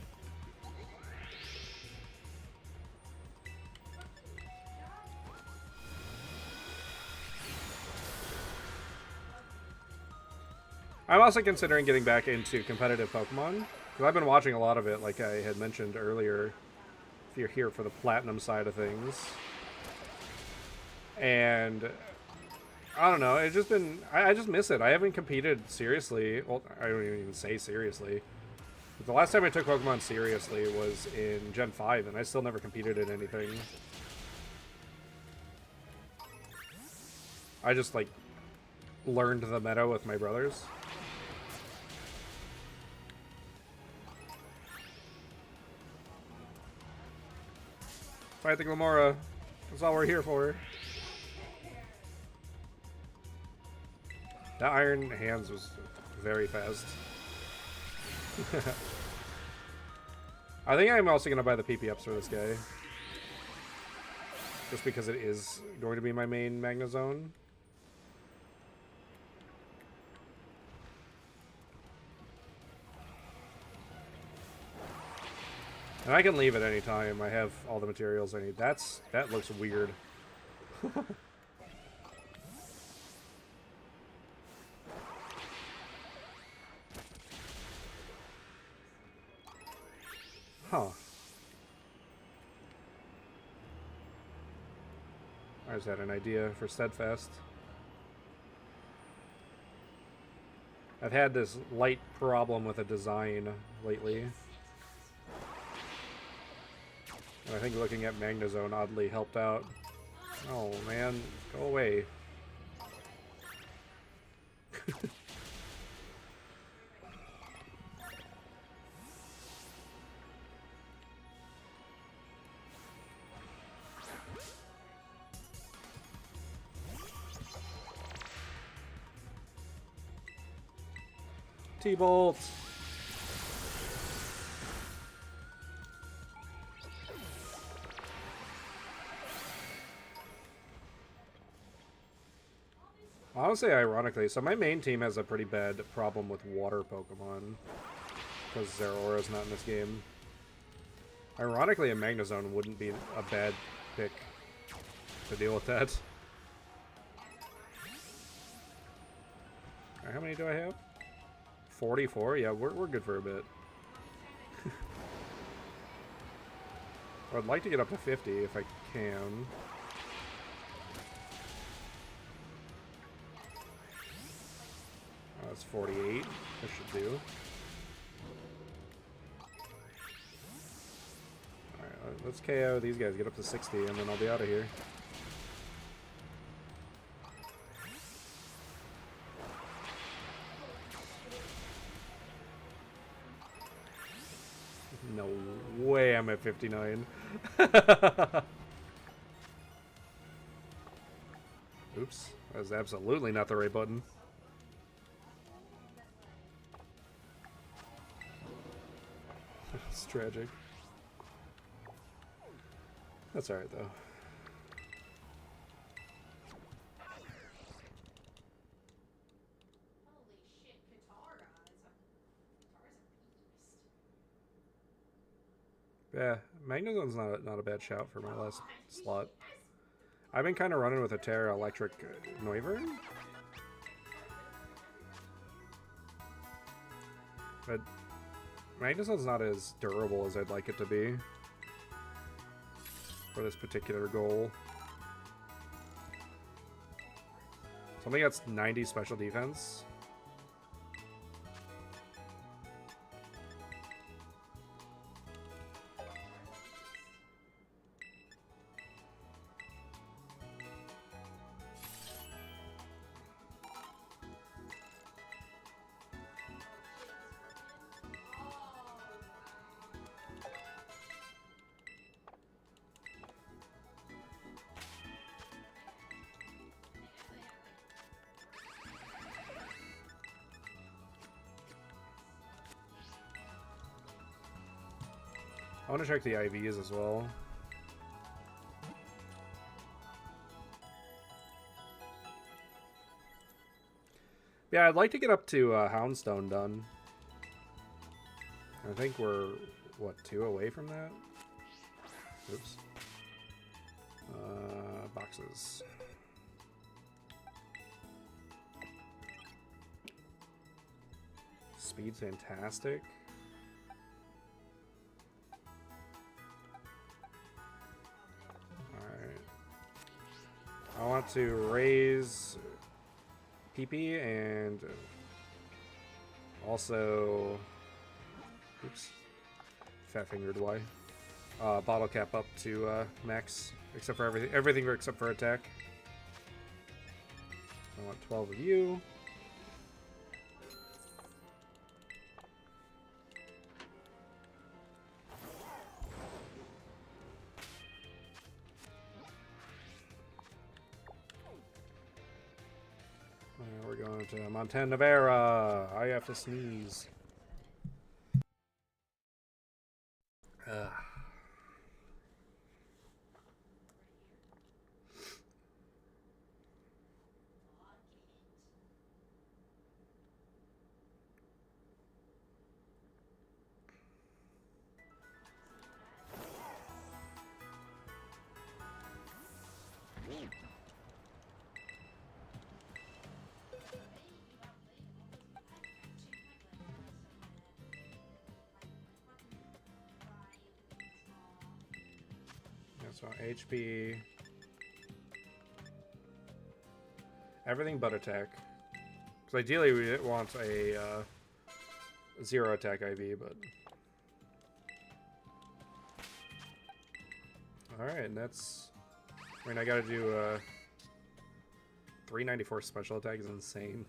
I'm also considering getting back into competitive Pokemon, because I've been watching a lot of it, like I had mentioned earlier, if you're here for the Platinum side of things. And I don't know, it's just been, I just miss it. I haven't competed seriously, well, I don't even say seriously. But the last time I took Pokemon seriously was in Gen 5, and I still never competed in anything. I just, like, learned the meta with my brothers. Fight the Glamora. That's all we're here for. That Iron Hands was very fast. I think I'm also going to buy the PP ups for this guy. Just because it is going to be my main Magnezone. And I can leave at any time. I have all the materials I need. That looks weird. Huh. I just had an idea for Steadfast. I've had this light problem with a design lately. And I think looking at Magnezone oddly helped out. Oh man, go away. T-Bolt! Honestly, ironically, so my main team has a pretty bad problem with water Pokemon. Because Zeraora's not in this game. Ironically, a Magnezone wouldn't be a bad pick to deal with that. How many do I have? 44? Yeah, we're good for a bit. I'd like to get up to 50 if I can. That's 48. That should do. Alright, let's KO these guys, get up to 60, and then I'll be out of here. No way I'm at 59. Oops, that was absolutely not the right button. It's tragic. That's alright though. Yeah, Magnezone's not a bad shout for my last slot. I've been kind of running with a Terra Electric Noivern. But Magnezone's not as durable as I'd like it to be for this particular goal. Something that's 90 special defense. I want to check the IVs as well. Yeah, I'd like to get up to Houndstone done. I think we're, what, 2 away from that? Oops. Boxes. Speed's fantastic. I want to raise PP and also, oops, fat fingered Y. Bottle cap up to max, except for everything except for attack. I want 12 of you. Montana Vera. I have to sneeze. Ugh. So HP, everything but attack. Because ideally we want a 0 attack IV, but all right, and that's. I mean, I gotta do 394 special attack is insane,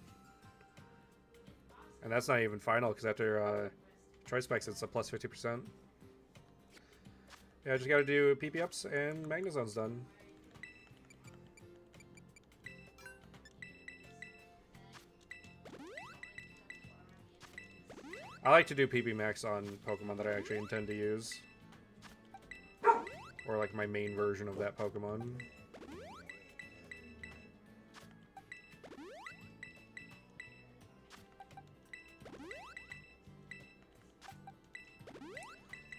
and that's not even final because after choice specs it's a plus 50%. Yeah, I just gotta do PP ups and Magnazone's done. I like to do PP max on Pokemon that I actually intend to use. Or like my main version of that Pokemon.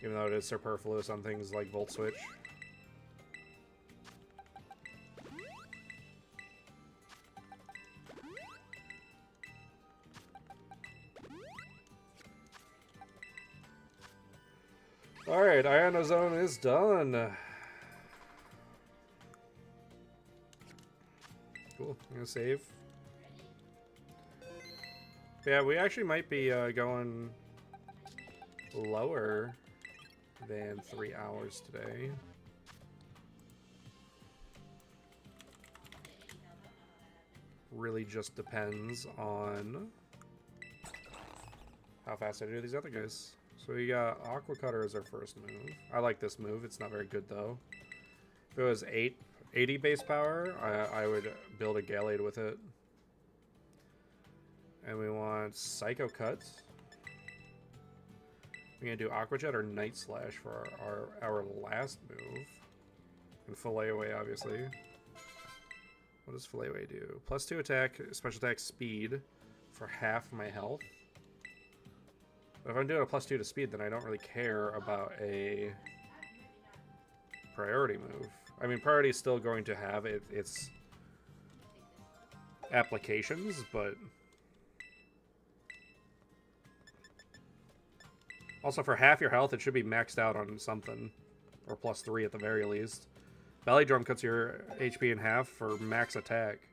Even though it is superfluous on things like Volt Switch. Alright, Ionozone is done. Cool, I'm gonna save. Yeah, we actually might be going lower than 3 hours today. Really just depends on how fast I do these other guys. So we got Aqua Cutter as our first move. I like this move. It's not very good though. If it was 80 base power, I would build a Gallade with it. And we want Psycho Cut. We're gonna do Aqua Jet or Night Slash for our last move. And Fillet Away, obviously. What does Fillet Away do? +2 attack, special attack, speed for half my health. But if I'm doing a +2 to speed, then I don't really care about a priority move. I mean, priority is still going to have its applications, but also for half your health, it should be maxed out on something, or +3 at the very least. Belly Drum cuts your HP in half for max attack.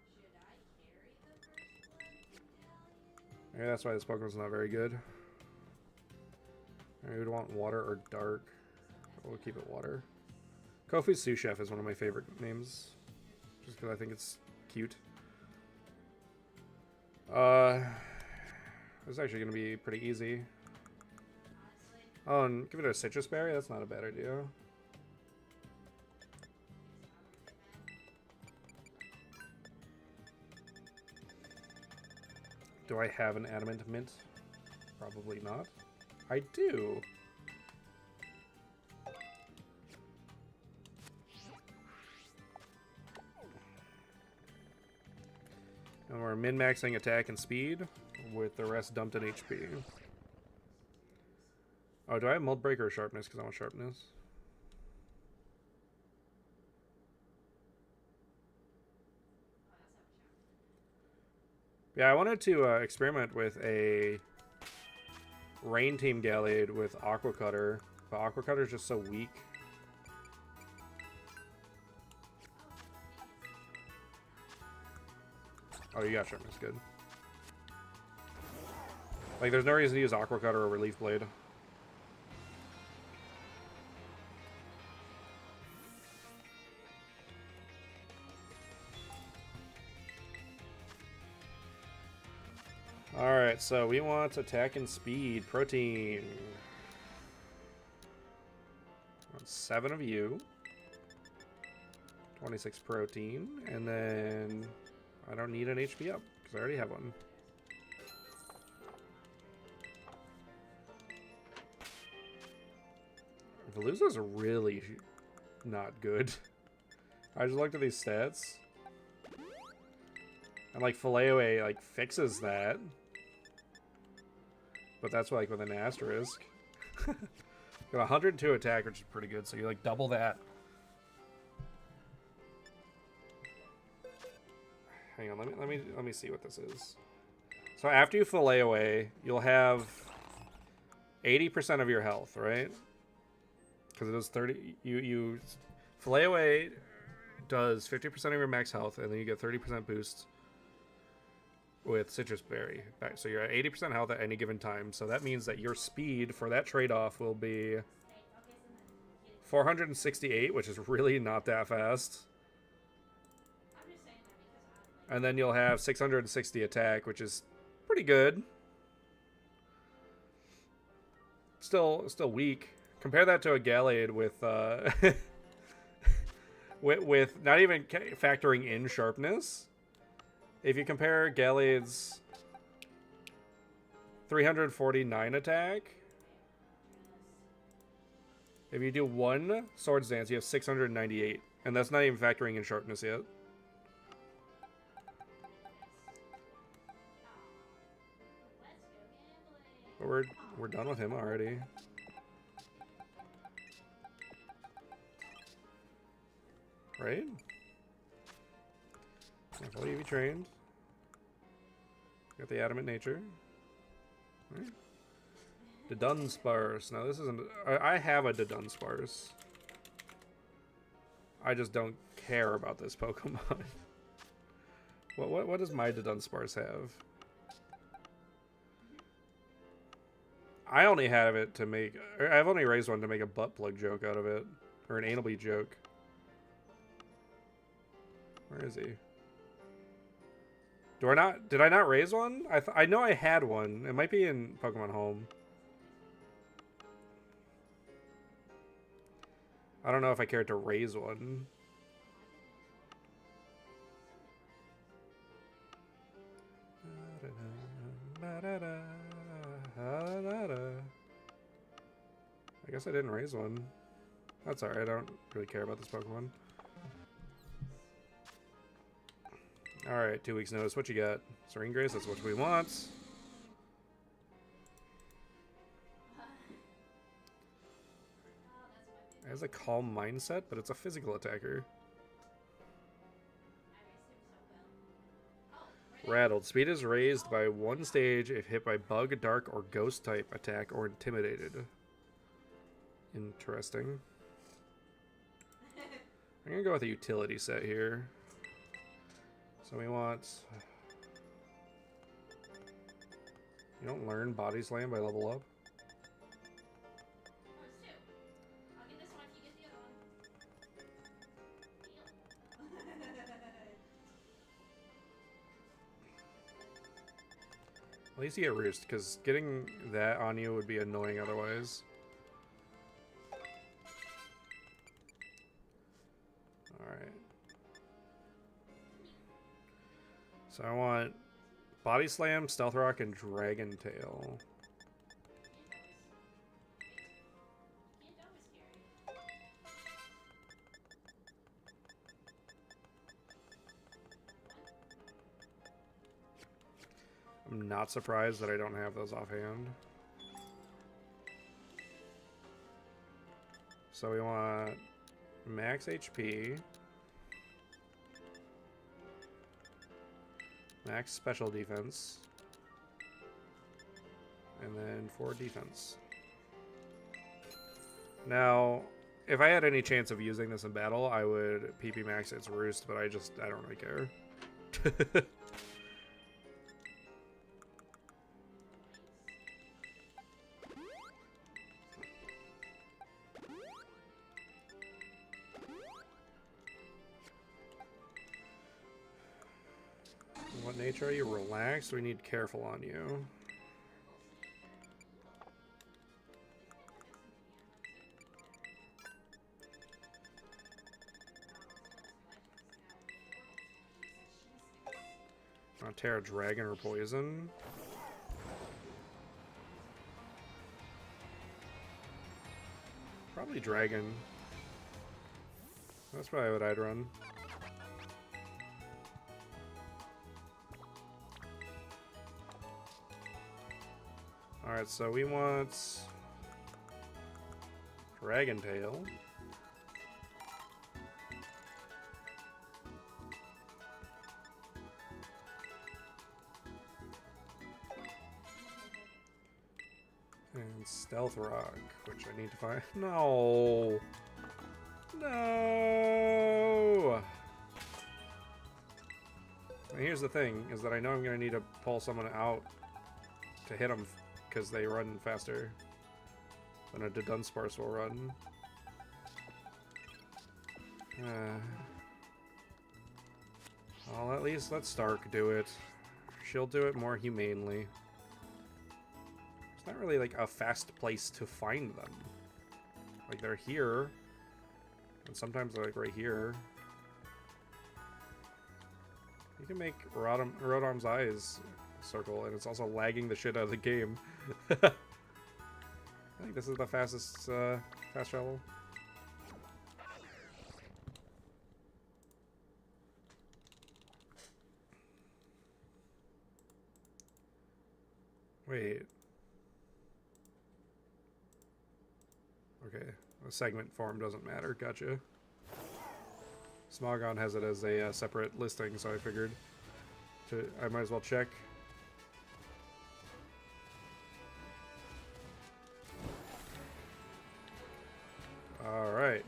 Maybe that's why this Pokemon's not very good. We would want water or dark. We'll keep it water. Kofu Sous Chef is one of my favorite names. Just because I think it's cute. It's actually going to be pretty easy. Oh, and give it a Citrus Berry? That's not a bad idea. Do I have an Adamant Mint? Probably not. I do. And we're min-maxing attack and speed, with the rest dumped in HP. Oh, do I have Mold Breaker or Sharpness? Because I want Sharpness. Yeah, I wanted to experiment with a Rain Team Gallade with Aqua Cutter, but Aqua Cutter is just so weak. Oh, you got Sharpness, good. Like, there's no reason to use Aqua Cutter or Relief Blade. Alright, so we want attack and speed. Protein. 7 of you. 26 protein. And then I don't need an HP up because I already have one. Veluza's really not good. I just looked at these stats. And like Filet like fixes that. But that's like with an asterisk. Got 102 attack, which is pretty good, so you like double that. Hang on, let me see what this is. So after you fillet away, you'll have 80% of your health, right? Because it does 30. You fillet away does 50% of your max health, and then you get 30% boost with citrus berry. So you're at 80% health at any given time. So that means that your speed for that trade-off will be 468, which is really not that fast. And then you'll have 660 attack, which is pretty good. Still weak. Compare that to a Gallade with with not even factoring in sharpness. If you compare Gallade's 349 attack, if you do one Swords Dance, you have 698, and that's not even factoring in sharpness yet. But we're done with him already. Right? Full UV trained. Got the adamant nature. Right. The Dunsparce. Now this isn't. I have a Dunsparce. I just don't care about this Pokemon. What does my Dunsparce have? I only have it to make. I've only raised one to make a butt plug joke out of it, or an anal bead joke. Where is he? Do I not? Did I not raise one? I know I had one. It might be in Pokemon Home. I don't know if I cared to raise one. I guess I didn't raise one. That's alright. I don't really care about this Pokemon. Alright, 2 weeks notice. What you got? Serene Grace, that's what we want. It has a calm mindset, but it's a physical attacker. Rattled. Speed is raised by 1 stage if hit by bug, dark, or ghost type attack or intimidated. Interesting. I'm gonna go with a utility set here. So we want... You don't learn Body Slam by level up? At least you get Roost, because getting that on you would be annoying otherwise. Alright. So I want Body Slam, Stealth Rock, and Dragon Tail. I'm not surprised that I don't have those offhand. So we want max HP, max special defense, and then 4 defense. Now, if I had any chance of using this in battle, I would PP max its Roost, but I don't really care. What nature are you? Relaxed. We need careful on you. Terra Dragon or Poison. Probably Dragon. That's probably what I'd run. Alright, so we want Dragon Tail. And Stealth Rock, which I need to find. No! No! And here's the thing, is that I know I'm going to need to pull someone out to hit them, because they run faster than a Dunsparce will run. Well, at least let Stark do it. She'll do it more humanely. It's not really like a fast place to find them. Like, they're here, and sometimes they're like right here. You can make Rotom's eyes circle, and it's also lagging the shit out of the game. I think this is the fastest fast travel. Wait. Okay, the segment form doesn't matter. Gotcha. Smogon has it as a separate listing, so I figured I might as well check. All right.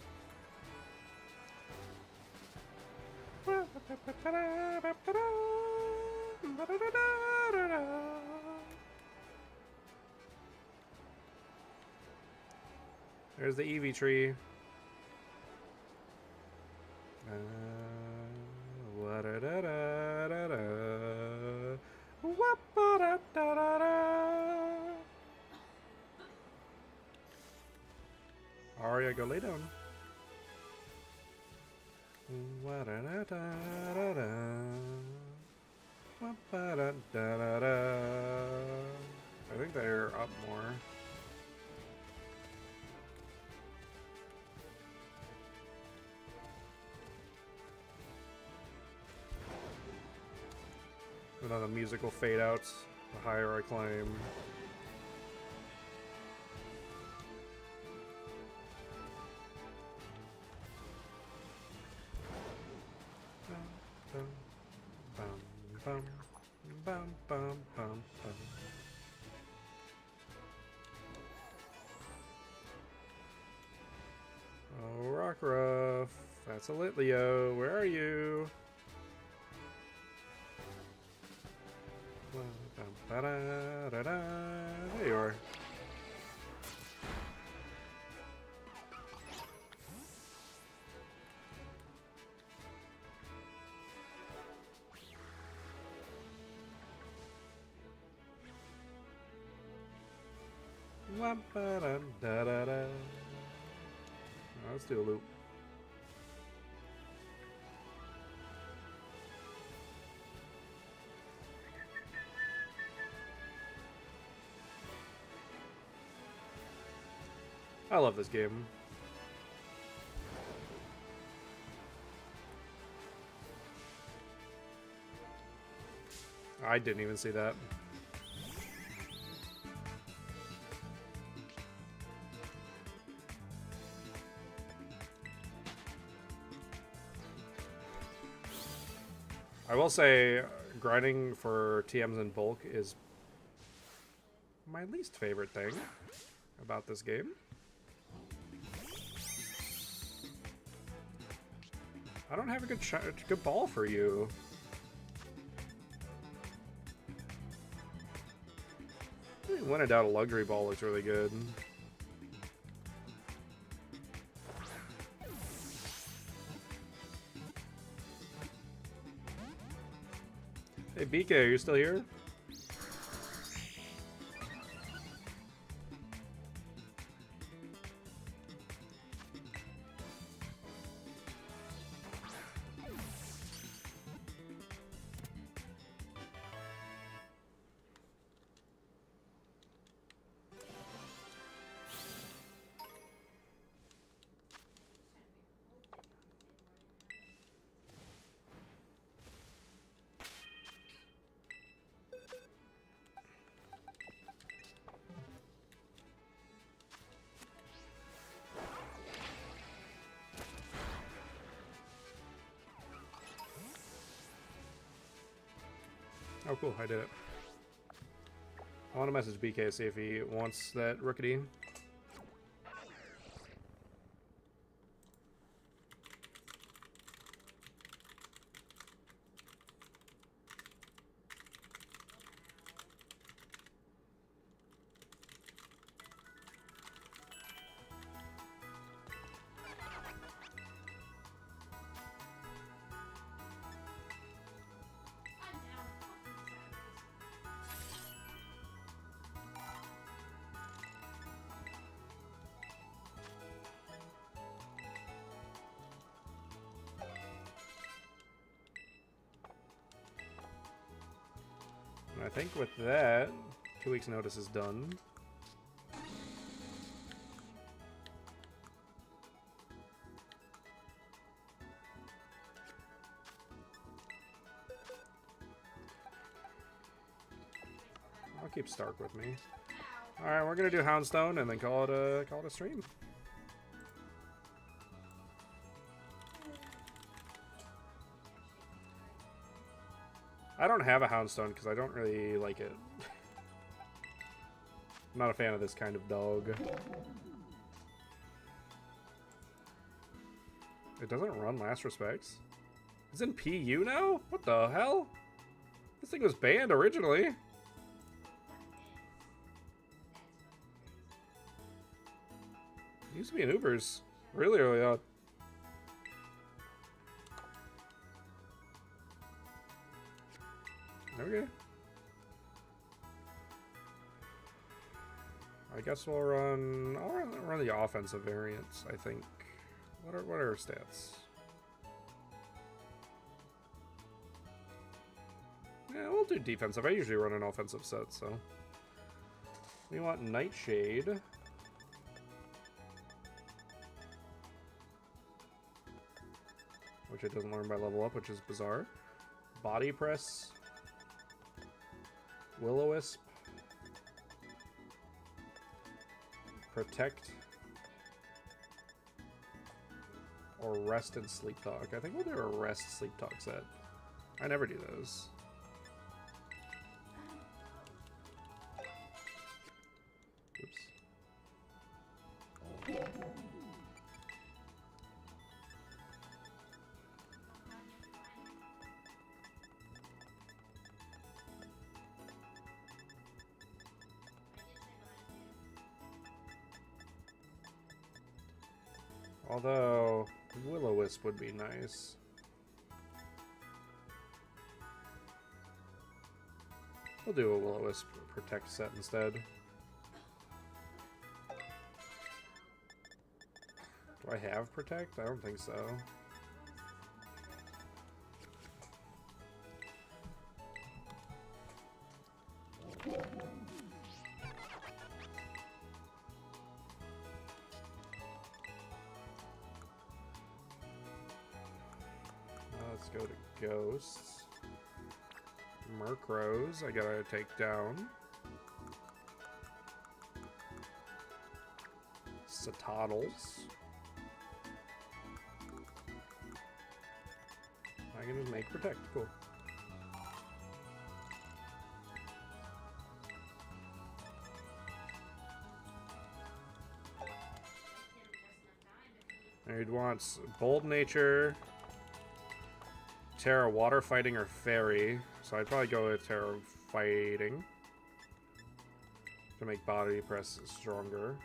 There's the Eevee tree. Arya, go lay down. I think they're up more. And then the music will fade out the higher I climb. Oh, Rockruff. That's a Litleo. Where are you? There you are. Let's do a loop. I love this game. I didn't even see that. I will say, grinding for TMs in bulk is my least favorite thing about this game. I don't have a good ball for you. When in doubt, a luxury ball looks really good. Hey BK, are you still here? Oh, cool. I did it. I want to message BK, see if he wants that Rookity. I think with that, 2 weeks notice is done. I'll keep Stark with me. All right, we're gonna do Houndstone and then call it a stream. I don't have a Houndstone because I don't really like it. I'm not a fan of this kind of dog. It doesn't run Last Respects. It's in PU now? What the hell? This thing was banned originally. It used to be in Ubers really early on. Okay. I guess we'll run. I'll run the offensive variants. I think. What are our stats? Yeah, we'll do defensive. I usually run an offensive set, so we want Nightshade. Which it doesn't learn by level up, which is bizarre. Body Press. Will-O-Wisp. Protect. Or Rest and Sleep Talk. I think we'll do a Rest Sleep Talk set. I never do those. Oops. Although, Will-O-Wisp would be nice. We'll do a Will-O-Wisp Protect set instead. Do I have Protect? I don't think so. Let's go to Ghosts. Murkrows, I gotta take down. Satoddles. I can just make Protect, cool. You'd want Bold Nature, Terra Water Fighting, or Fairy. So I'd probably go with Terra Fighting to make Body Press stronger.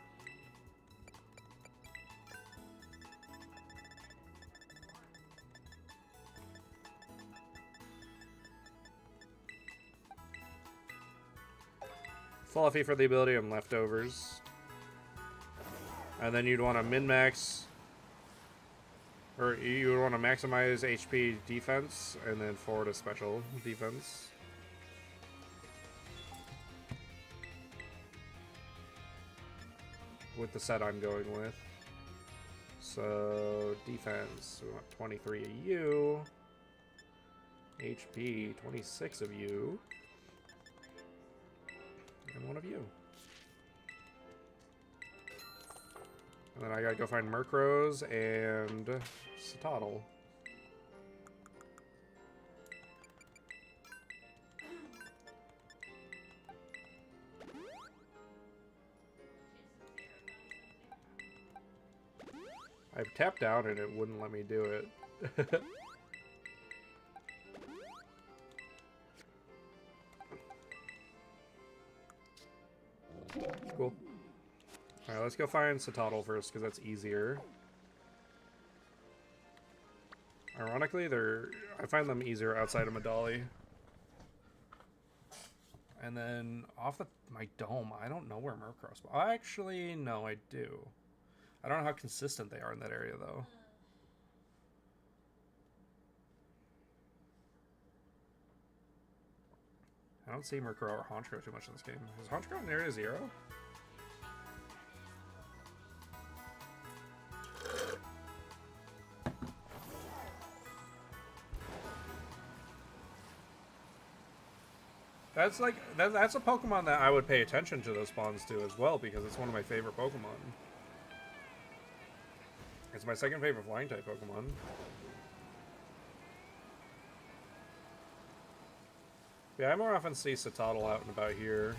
Fluffy for the ability and Leftovers. And then you'd want to min-max, or you would want to maximize HP defense and then forward a special defense. With the set I'm going with. So defense, we want 23 of you. HP, 26 of you. And 1 of you. And then I gotta go find Murkrows and Satoddle. I tapped down and it wouldn't let me do it. Cool. Alright, let's go find Satotl first, because that's easier. Ironically, I find them easier outside of Medali. And then off my dome, I don't know where Murkrow spawns. Actually, no, I do. I don't know how consistent they are in that area, though. I don't see Murkrow or Honchkrow too much in this game. Is Honchkrow in Area 0? That's like that's a Pokemon that I would pay attention to those spawns to as well, because it's one of my favorite Pokemon. It's my second favorite flying type Pokemon. Yeah, I more often see Satotl out and about here.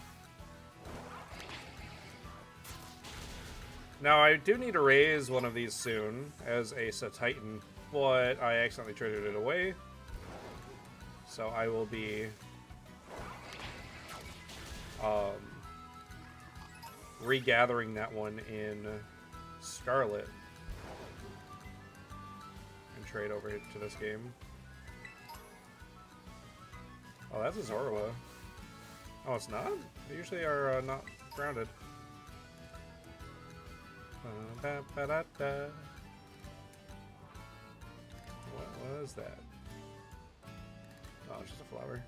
Now I do need to raise one of these soon as a Satitan, but I accidentally traded it away. So I will be regathering that one in Scarlet and trade over to this game. Oh, that's a Zorua. Oh, it's not? They usually are not grounded. What was that? Oh, it's just a flower.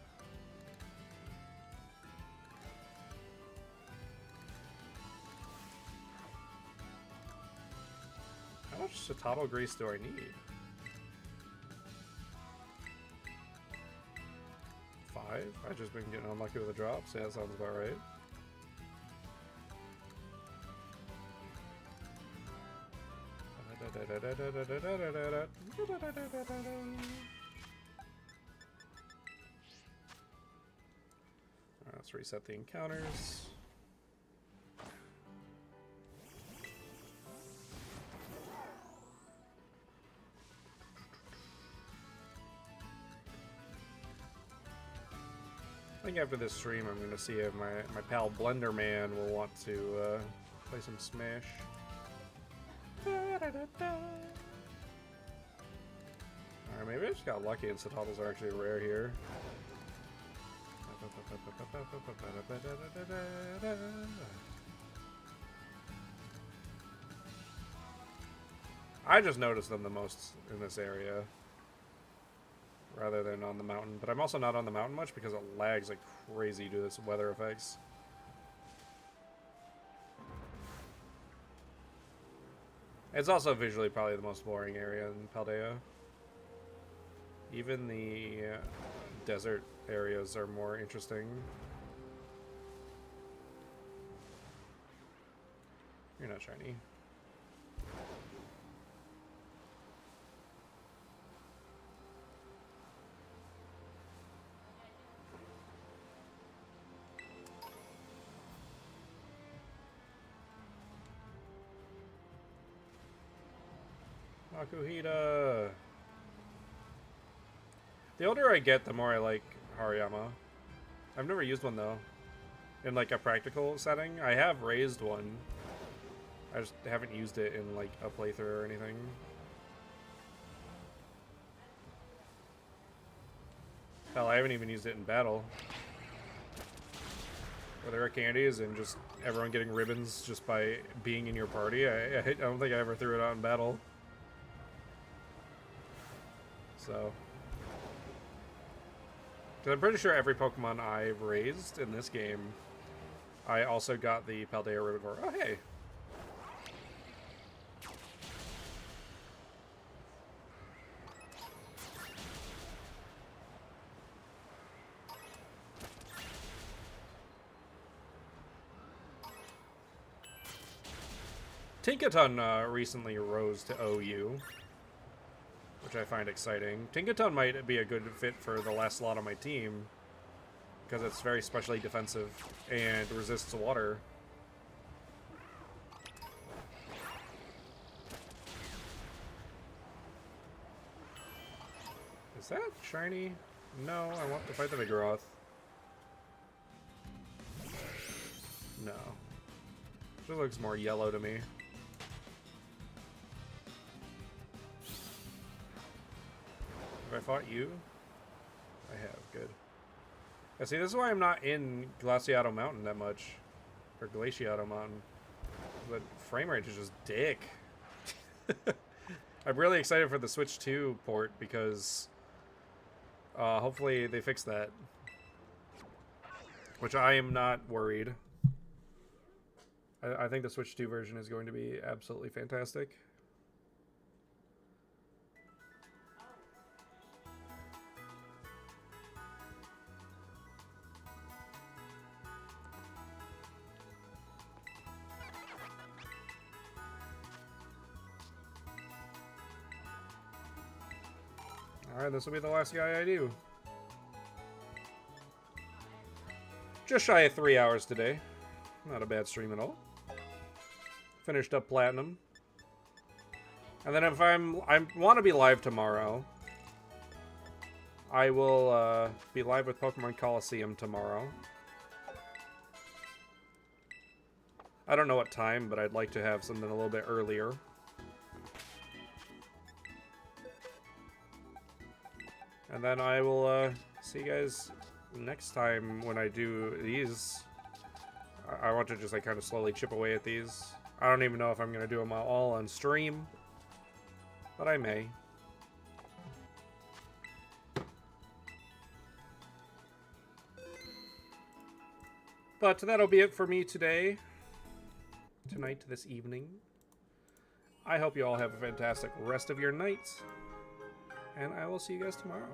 How much Satotl grease do I need? 5? I've just been getting unlucky with the drops. Yeah, that sounds about right. Alright, let's reset the encounters. I think after this stream, I'm going to see if my pal Blender Man will want to play some Smash. Alright, maybe I just got lucky and Satotls are actually rare here. I just noticed them the most in this area, rather than on the mountain. But I'm also not on the mountain much because it lags like crazy due to this weather effects. It's also visually probably the most boring area in Paldea. Even the desert areas are more interesting. You're not shiny. Makuhita. The older I get, the more I like Hariyama. I've never used one though, in like a practical setting. I have raised one. I just haven't used it in like a playthrough or anything. Hell, I haven't even used it in battle. Where there are candies and just everyone getting ribbons just by being in your party. I don't think I ever threw it out in battle. So, because I'm pretty sure every Pokemon I've raised in this game, I also got the Paldea ribbon for. Oh, hey! Tinkaton recently rose to OU, which I find exciting. Tinkaton might be a good fit for the last slot on my team, because it's very specially defensive and resists water. Is that shiny? No, I want to fight the Vigoroth. No. It looks more yellow to me. Have I fought you? I have, good. Yeah, see, this is why I'm not in Glaciato Mountain that much. Or Glaciato Mountain. But frame rate is just dick. I'm really excited for the Switch 2 port because hopefully they fix that. Which I am not worried. I think the Switch 2 version is going to be absolutely fantastic. Alright, this will be the last guy I do. Just shy of 3 hours today. Not a bad stream at all. Finished up Platinum. And then if I want to be live tomorrow, I will be live with Pokemon Coliseum tomorrow. I don't know what time, but I'd like to have something a little bit earlier. And then I will see you guys next time when I do these. I want to just like kind of slowly chip away at these. I don't even know if I'm going to do them all on stream, but I may. But that'll be it for me today. Tonight, this evening. I hope you all have a fantastic rest of your night. And I will see you guys tomorrow.